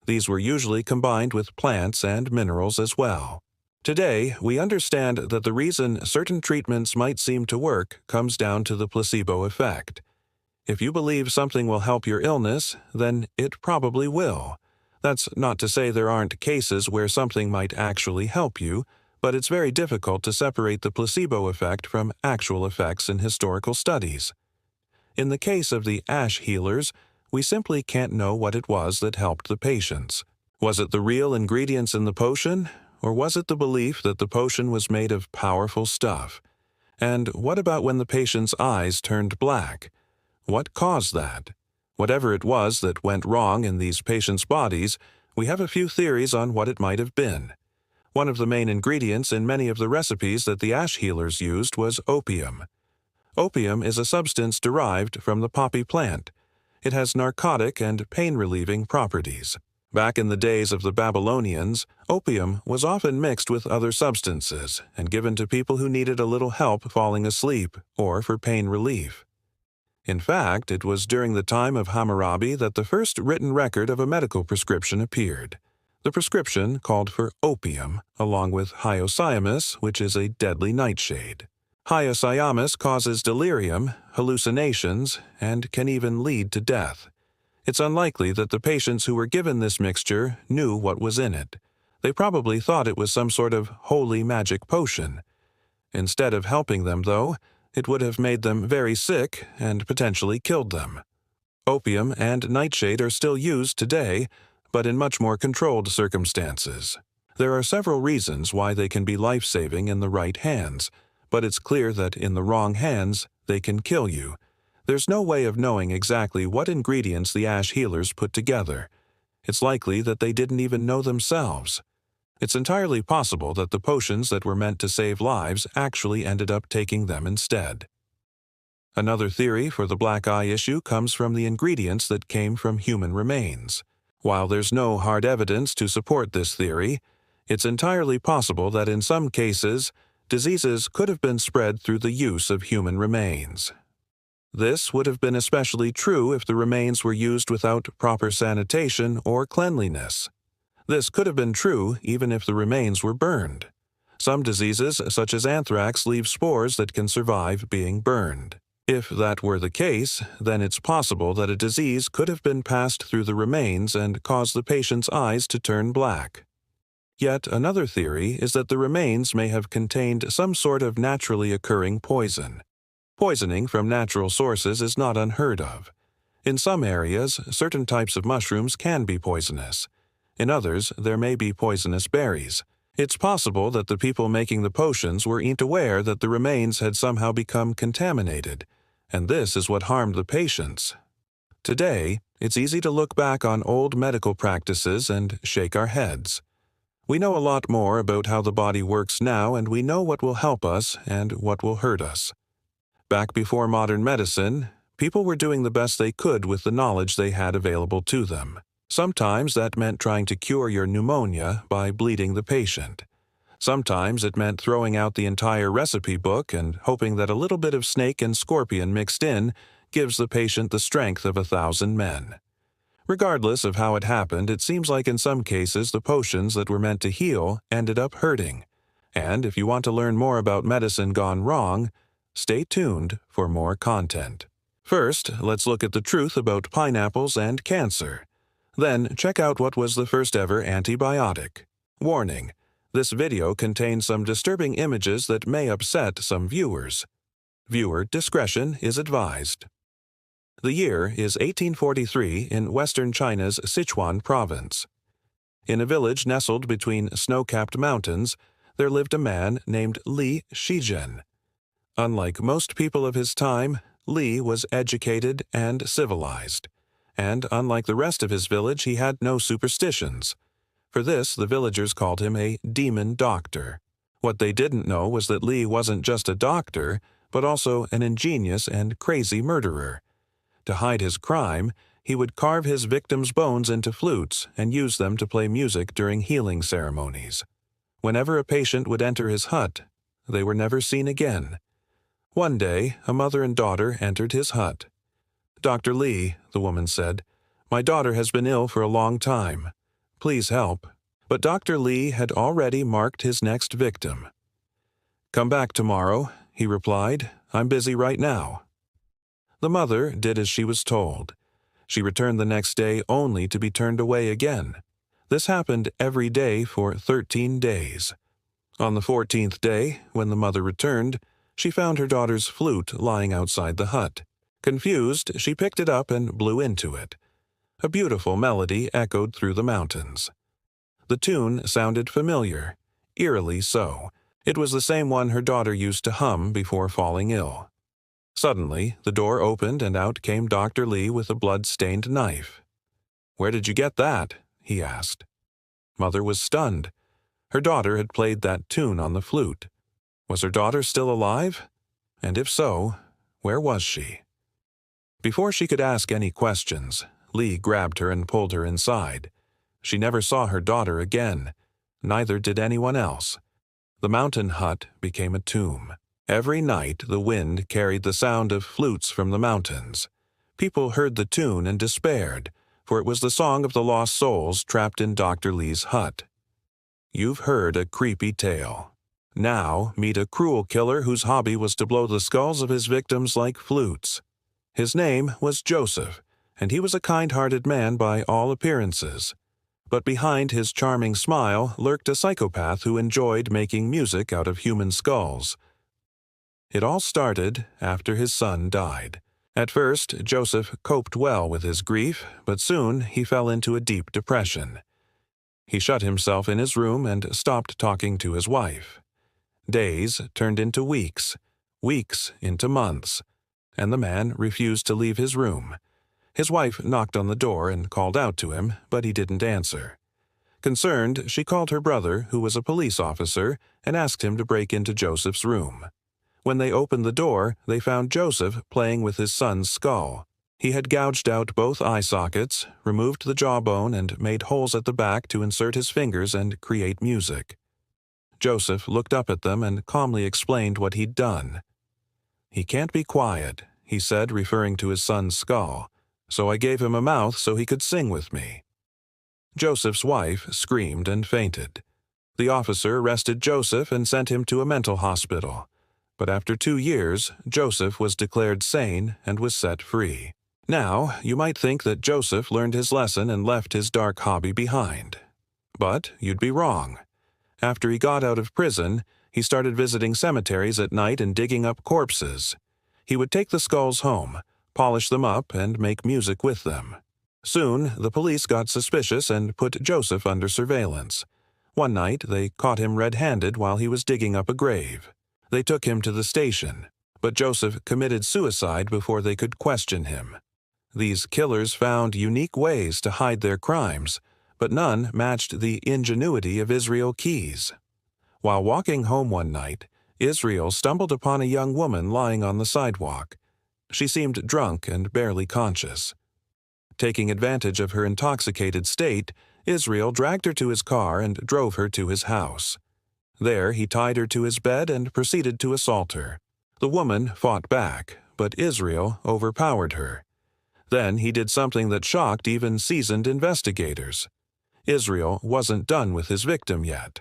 Speaker 1: These were usually combined with plants and minerals as well. Today, we understand that the reason certain treatments might seem to work comes down to the placebo effect. If you believe something will help your illness, then it probably will. That's not to say there aren't cases where something might actually help you, but it's very difficult to separate the placebo effect from actual effects in historical studies. In the case of the ash healers, we simply can't know what it was that helped the patients. Was it the real ingredients in the potion, or was it the belief that the potion was made of powerful stuff? And what about when the patient's eyes turned black? What caused that? Whatever it was that went wrong in these patients' bodies, we have a few theories on what it might have been. One of the main ingredients in many of the recipes that the ash healers used was opium. Opium is a substance derived from the poppy plant. It has narcotic and pain-relieving properties. Back in the days of the Babylonians, opium was often mixed with other substances and given to people who needed a little help falling asleep or for pain relief. In fact, it was during the time of Hammurabi that the first written record of a medical prescription appeared. The prescription called for opium, along with hyoscyamus, which is a deadly nightshade. Hyoscyamus causes delirium, hallucinations, and can even lead to death. It's unlikely that the patients who were given this mixture knew what was in it. They probably thought it was some sort of holy magic potion. Instead of helping them, though, it would have made them very sick and potentially killed them. Opium and nightshade are still used today, but in much more controlled circumstances. There are several reasons why they can be life-saving in the right hands, but it's clear that in the wrong hands, they can kill you. There's no way of knowing exactly what ingredients the ash healers put together. It's likely that they didn't even know themselves. It's entirely possible that the potions that were meant to save lives actually ended up taking them instead. Another theory for the black eye issue comes from the ingredients that came from human remains. While there's no hard evidence to support this theory, it's entirely possible that in some cases, diseases could have been spread through the use of human remains. This would have been especially true if the remains were used without proper sanitation or cleanliness. This could have been true even if the remains were burned. Some diseases, such as anthrax, leave spores that can survive being burned. If that were the case, then it's possible that a disease could have been passed through the remains and caused the patient's eyes to turn black. Yet another theory is that the remains may have contained some sort of naturally occurring poison. Poisoning from natural sources is not unheard of. In some areas, certain types of mushrooms can be poisonous. In others, there may be poisonous berries. It's possible that the people making the potions weren't aware that the remains had somehow become contaminated, and this is what harmed the patients. Today, it's easy to look back on old medical practices and shake our heads. We know a lot more about how the body works now, and we know what will help us and what will hurt us. Back before modern medicine, people were doing the best they could with the knowledge they had available to them. Sometimes that meant trying to cure your pneumonia by bleeding the patient. Sometimes it meant throwing out the entire recipe book and hoping that a little bit of snake and scorpion mixed in gives the patient the strength of 1,000 men. Regardless of how it happened, it seems like in some cases the potions that were meant to heal ended up hurting. And if you want to learn more about medicine gone wrong, stay tuned for more content. First, let's look at the truth about pineapples and cancer. Then, check out what was the first ever antibiotic. Warning: this video contains some disturbing images that may upset some viewers. Viewer discretion is advised. The year is 1843 in western China's Sichuan province. In a village nestled between snow-capped mountains, there lived a man named Li Shizhen. Unlike most people of his time, Li was educated and civilized. And unlike the rest of his village, he had no superstitions. For this, the villagers called him a demon doctor. What they didn't know was that Li wasn't just a doctor, but also an ingenious and crazy murderer. To hide his crime, he would carve his victims' bones into flutes and use them to play music during healing ceremonies. Whenever a patient would enter his hut, they were never seen again. One day, a mother and daughter entered his hut. "Dr. Li," the woman said, "my daughter has been ill for a long time. Please help." But Dr. Li had already marked his next victim. "Come back tomorrow," he replied. "I'm busy right now." The mother did as she was told. She returned the next day only to be turned away again. This happened every day for 13 days. On the 14th day, when the mother returned, she found her daughter's flute lying outside the hut. Confused, she picked it up and blew into it. A beautiful melody echoed through the mountains. The tune sounded familiar, eerily so. It was the same one her daughter used to hum before falling ill. Suddenly, the door opened and out came Dr. Li with a blood-stained knife. "Where did you get that?" he asked. Mother was stunned. Her daughter had played that tune on the flute. Was her daughter still alive? And if so, where was she? Before she could ask any questions, Li grabbed her and pulled her inside. She never saw her daughter again. Neither did anyone else. The mountain hut became a tomb. Every night the wind carried the sound of flutes from the mountains. People heard the tune and despaired, for it was the song of the lost souls trapped in Dr. Li's hut. You've heard a creepy tale. Now meet a cruel killer whose hobby was to blow the skulls of his victims like flutes. His name was Joseph, and he was a kind-hearted man by all appearances. But behind his charming smile lurked a psychopath who enjoyed making music out of human skulls. It all started after his son died. At first, Joseph coped well with his grief, but soon he fell into a deep depression. He shut himself in his room and stopped talking to his wife. Days turned into weeks, weeks into months, and the man refused to leave his room. His wife knocked on the door and called out to him, but he didn't answer. Concerned, she called her brother, who was a police officer, and asked him to break into Joseph's room. When they opened the door, they found Joseph playing with his son's skull. He had gouged out both eye sockets, removed the jawbone, and made holes at the back to insert his fingers and create music. Joseph looked up at them and calmly explained what he'd done. "He can't be quiet," he said, referring to his son's skull, "so I gave him a mouth so he could sing with me." Joseph's wife screamed and fainted. The officer arrested Joseph and sent him to a mental hospital. But after 2 years, Joseph was declared sane and was set free. Now, you might think that Joseph learned his lesson and left his dark hobby behind. But you'd be wrong. After he got out of prison, he started visiting cemeteries at night and digging up corpses. He would take the skulls home, polish them up, and make music with them. Soon, the police got suspicious and put Joseph under surveillance. One night, they caught him red-handed while he was digging up a grave. They took him to the station, but Joseph committed suicide before they could question him. These killers found unique ways to hide their crimes, but none matched the ingenuity of Israel Keyes. While walking home one night, Israel stumbled upon a young woman lying on the sidewalk. She seemed drunk and barely conscious. Taking advantage of her intoxicated state, Israel dragged her to his car and drove her to his house. There he tied her to his bed and proceeded to assault her. The woman fought back, but Israel overpowered her. Then he did something that shocked even seasoned investigators. Israel wasn't done with his victim yet.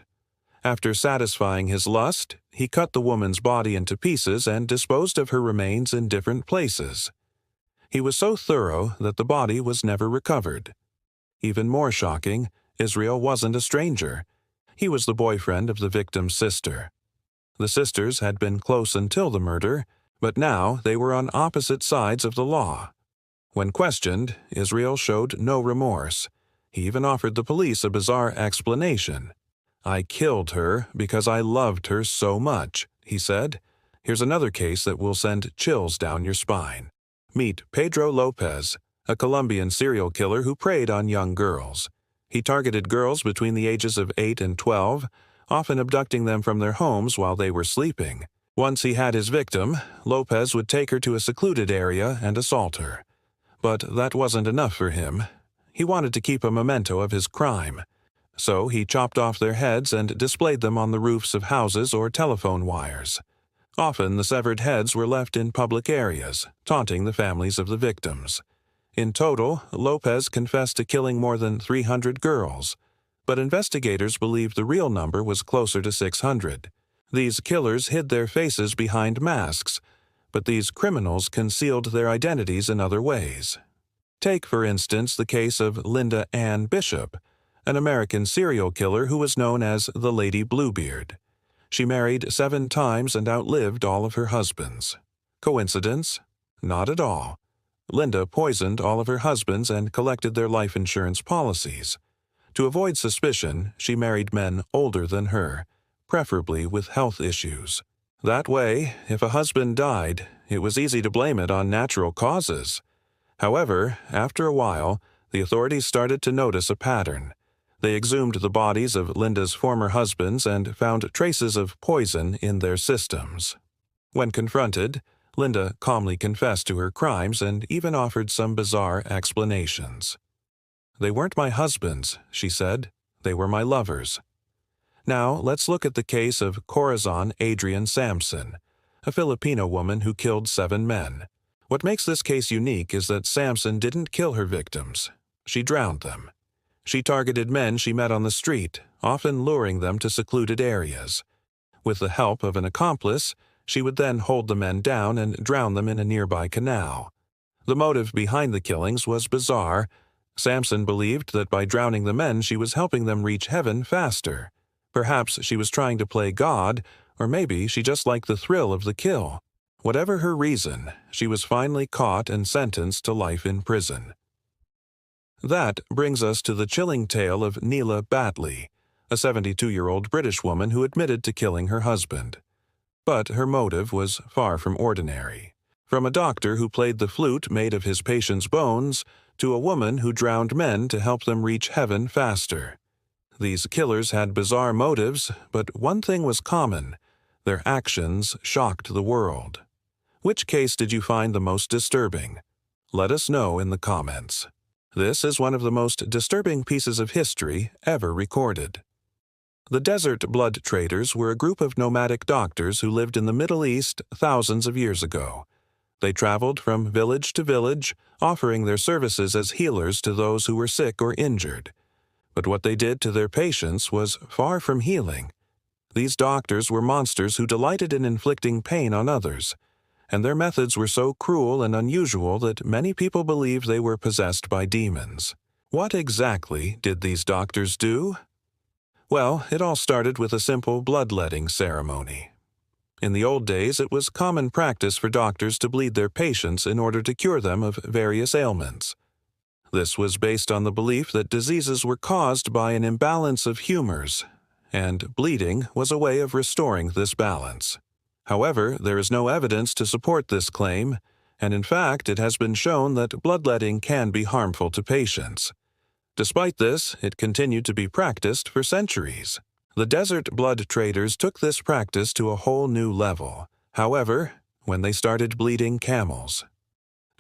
Speaker 1: After satisfying his lust, he cut the woman's body into pieces and disposed of her remains in different places. He was so thorough that the body was never recovered. Even more shocking, Israel wasn't a stranger. He was the boyfriend of the victim's sister. The sisters had been close until the murder, but now they were on opposite sides of the law. When questioned, Israel showed no remorse. He even offered the police a bizarre explanation. "I killed her because I loved her so much," he said. "Here's another case that will send chills down your spine." Meet Pedro Lopez, a Colombian serial killer who preyed on young girls. He targeted girls between the ages of 8 and 12, often abducting them from their homes while they were sleeping. Once he had his victim, Lopez would take her to a secluded area and assault her. But that wasn't enough for him. He wanted to keep a memento of his crime. So he chopped off their heads and displayed them on the roofs of houses or telephone wires. Often the severed heads were left in public areas, taunting the families of the victims. In total, Lopez confessed to killing more than 300 girls, but investigators believed the real number was closer to 600. These killers hid their faces behind masks, but these criminals concealed their identities in other ways. Take, for instance, the case of Linda Ann Bishop, an American serial killer who was known as the Lady Bluebeard. She married 7 times and outlived all of her husbands. Coincidence? Not at all. Linda poisoned all of her husbands and collected their life insurance policies. To avoid suspicion, she married men older than her, preferably with health issues. That way, if a husband died, it was easy to blame it on natural causes. However, after a while, the authorities started to notice a pattern. They exhumed the bodies of Linda's former husbands and found traces of poison in their systems. When confronted, Linda calmly confessed to her crimes and even offered some bizarre explanations. "They weren't my husbands," she said. "They were my lovers." Now, let's look at the case of Corazon Adrian Sampson, a Filipino woman who killed 7 men. What makes this case unique is that Sampson didn't kill her victims. She drowned them. She targeted men she met on the street, often luring them to secluded areas. With the help of an accomplice, she would then hold the men down and drown them in a nearby canal. The motive behind the killings was bizarre. Sampson believed that by drowning the men she was helping them reach heaven faster. Perhaps she was trying to play God, or maybe she just liked the thrill of the kill. Whatever her reason, she was finally caught and sentenced to life in prison. That brings us to the chilling tale of Neela Batley, a 72-year-old British woman who admitted to killing her husband. But her motive was far from ordinary. From a doctor who played the flute made of his patients' bones to a woman who drowned men to help them reach heaven faster. These killers had bizarre motives, but one thing was common: their actions shocked the world. Which case did you find the most disturbing? Let us know in the comments. This is one of the most disturbing pieces of history ever recorded. The Desert Blood Traders were a group of nomadic doctors who lived in the Middle East thousands of years ago. They traveled from village to village, offering their services as healers to those who were sick or injured. But what they did to their patients was far from healing. These doctors were monsters who delighted in inflicting pain on others, and their methods were so cruel and unusual that many people believed they were possessed by demons. What exactly did these doctors do? Well, it all started with a simple bloodletting ceremony. In the old days, it was common practice for doctors to bleed their patients in order to cure them of various ailments. This was based on the belief that diseases were caused by an imbalance of humors, and bleeding was a way of restoring this balance. However, there is no evidence to support this claim, and in fact, it has been shown that bloodletting can be harmful to patients. Despite this, it continued to be practiced for centuries. The Desert Blood Traders took this practice to a whole new level. However, when they started bleeding camels.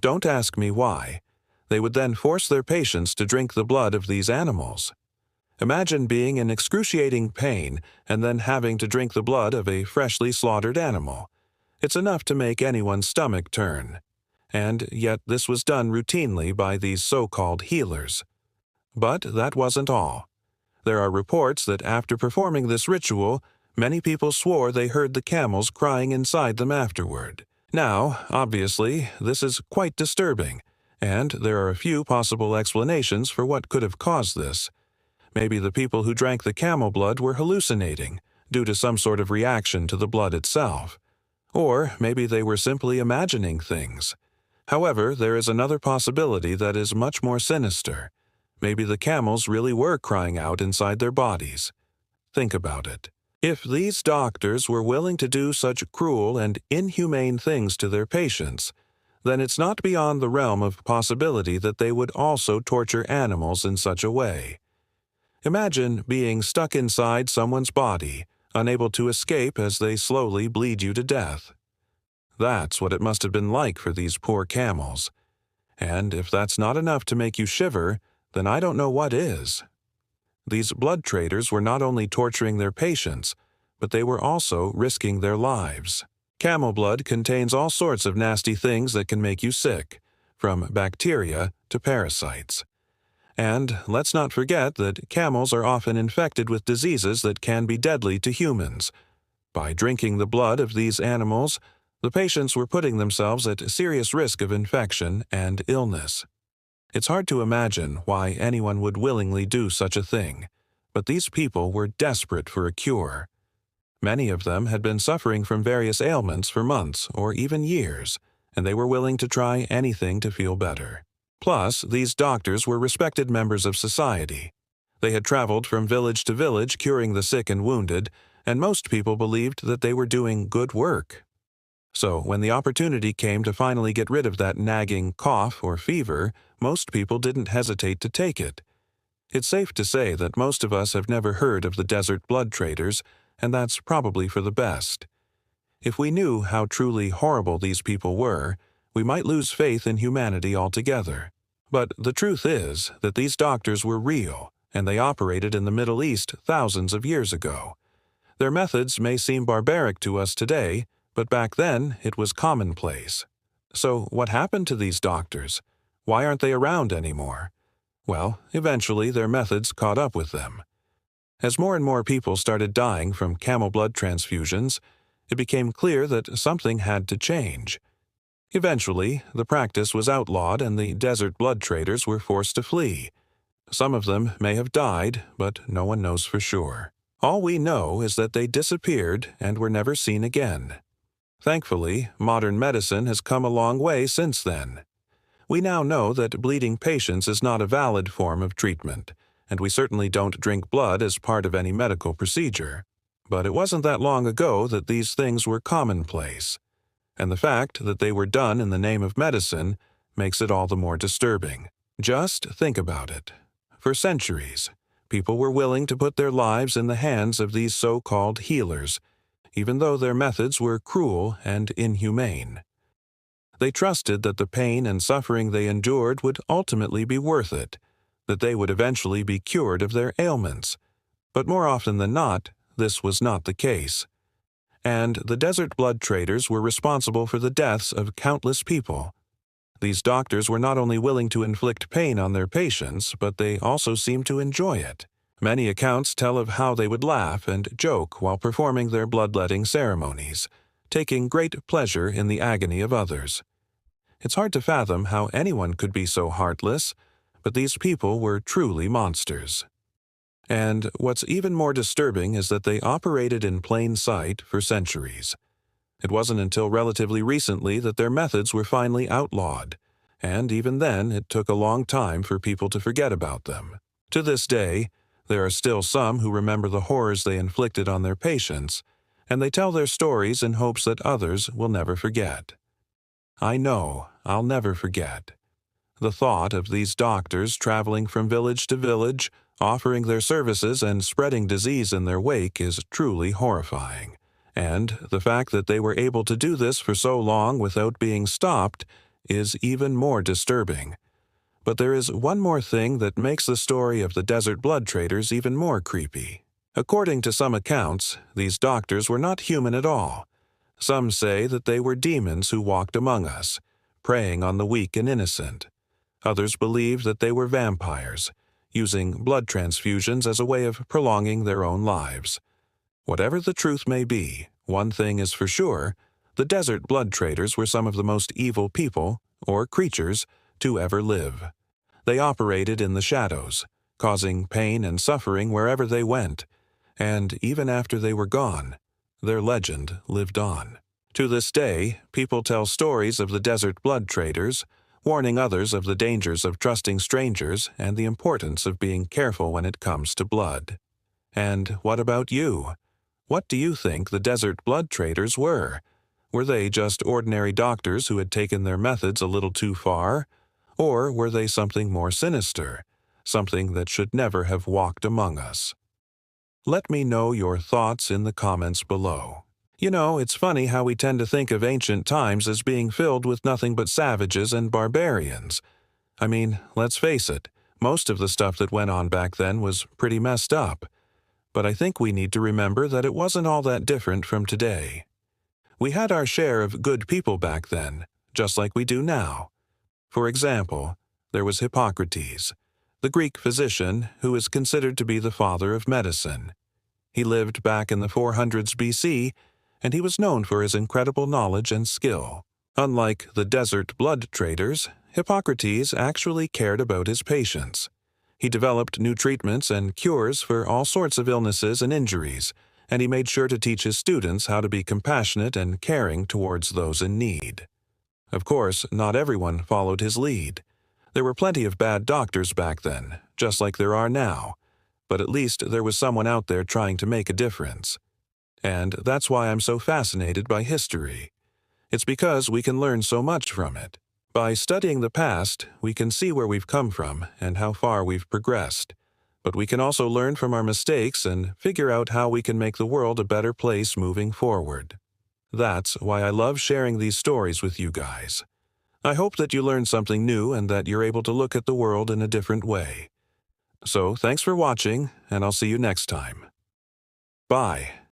Speaker 1: Don't ask me why. They would then force their patients to drink the blood of these animals. Imagine being in excruciating pain and then having to drink the blood of a freshly slaughtered animal. It's enough to make anyone's stomach turn. And yet this was done routinely by these so-called healers. But that wasn't all. There are reports that after performing this ritual, many people swore they heard the camels crying inside them afterward. Now, obviously, this is quite disturbing, and there are a few possible explanations for what could have caused this. Maybe the people who drank the camel blood were hallucinating, due to some sort of reaction to the blood itself. Or maybe they were simply imagining things. However, there is another possibility that is much more sinister. Maybe the camels really were crying out inside their bodies. Think about it. If these doctors were willing to do such cruel and inhumane things to their patients, then it's not beyond the realm of possibility that they would also torture animals in such a way. Imagine being stuck inside someone's body, unable to escape as they slowly bleed you to death. That's what it must have been like for these poor camels. And if that's not enough to make you shiver, then I don't know what is. These blood traders were not only torturing their patients, but they were also risking their lives. Camel blood contains all sorts of nasty things that can make you sick, from bacteria to parasites. And let's not forget that camels are often infected with diseases that can be deadly to humans. By drinking the blood of these animals, the patients were putting themselves at serious risk of infection and illness. It's hard to imagine why anyone would willingly do such a thing, but these people were desperate for a cure. Many of them had been suffering from various ailments for months or even years, and they were willing to try anything to feel better. Plus, these doctors were respected members of society. They had traveled from village to village curing the sick and wounded, and most people believed that they were doing good work. So, when the opportunity came to finally get rid of that nagging cough or fever, most people didn't hesitate to take it. It's safe to say that most of us have never heard of the Desert Blood Traders, and that's probably for the best. If we knew how truly horrible these people were, we might lose faith in humanity altogether. But the truth is that these doctors were real, and they operated in the Middle East thousands of years ago. Their methods may seem barbaric to us today, but back then it was commonplace. So what happened to these doctors? Why aren't they around anymore? Well, eventually their methods caught up with them. As more and more people started dying from camel blood transfusions, it became clear that something had to change. Eventually, the practice was outlawed and the Desert Blood Traders were forced to flee. Some of them may have died, but no one knows for sure. All we know is that they disappeared and were never seen again. Thankfully, modern medicine has come a long way since then. We now know that bleeding patients is not a valid form of treatment, and we certainly don't drink blood as part of any medical procedure. But it wasn't that long ago that these things were commonplace. And the fact that they were done in the name of medicine makes it all the more disturbing. Just think about it. For centuries, people were willing to put their lives in the hands of these so-called healers, even though their methods were cruel and inhumane. They trusted that the pain and suffering they endured would ultimately be worth it, that they would eventually be cured of their ailments. But more often than not, this was not the case. And the desert blood traders were responsible for the deaths of countless people. These doctors were not only willing to inflict pain on their patients, but they also seemed to enjoy it. Many accounts tell of how they would laugh and joke while performing their bloodletting ceremonies, taking great pleasure in the agony of others. It's hard to fathom how anyone could be so heartless, but these people were truly monsters. And what's even more disturbing is that they operated in plain sight for centuries. It wasn't until relatively recently that their methods were finally outlawed, and even then it took a long time for people to forget about them. To this day, there are still some who remember the horrors they inflicted on their patients, and they tell their stories in hopes that others will never forget. I know I'll never forget. The thought of these doctors traveling from village to village, offering their services and spreading disease in their wake is truly horrifying. And the fact that they were able to do this for so long without being stopped is even more disturbing. But there is one more thing that makes the story of the desert blood traders even more creepy. According to some accounts, these doctors were not human at all. Some say that they were demons who walked among us, preying on the weak and innocent. Others believe that they were vampires, using blood transfusions as a way of prolonging their own lives. Whatever the truth may be, one thing is for sure: the desert blood traders were some of the most evil people, or creatures, to ever live. They operated in the shadows, causing pain and suffering wherever they went, and even after they were gone, their legend lived on. To this day, people tell stories of the desert blood traders, warning others of the dangers of trusting strangers and the importance of being careful when it comes to blood. And what about you? What do you think the desert blood traders were? Were they just ordinary doctors who had taken their methods a little too far? Or were they something more sinister, something that should never have walked among us? Let me know your thoughts in the comments below. You know, it's funny how we tend to think of ancient times as being filled with nothing but savages and barbarians. I mean, let's face it, most of the stuff that went on back then was pretty messed up. But I think we need to remember that it wasn't all that different from today. We had our share of good people back then, just like we do now. For example, there was Hippocrates, the Greek physician who is considered to be the father of medicine. He lived back in the 400s BC, and he was known for his incredible knowledge and skill. Unlike the desert blood traders, Hippocrates actually cared about his patients. He developed new treatments and cures for all sorts of illnesses and injuries, and he made sure to teach his students how to be compassionate and caring towards those in need. Of course, not everyone followed his lead. There were plenty of bad doctors back then, just like there are now, but at least there was someone out there trying to make a difference. And that's why I'm so fascinated by history. It's because we can learn so much from it. By studying the past, we can see where we've come from and how far we've progressed. But we can also learn from our mistakes and figure out how we can make the world a better place moving forward. That's why I love sharing these stories with you guys. I hope that you learned something new and that you're able to look at the world in a different way. So thanks for watching, and I'll see you next time. Bye.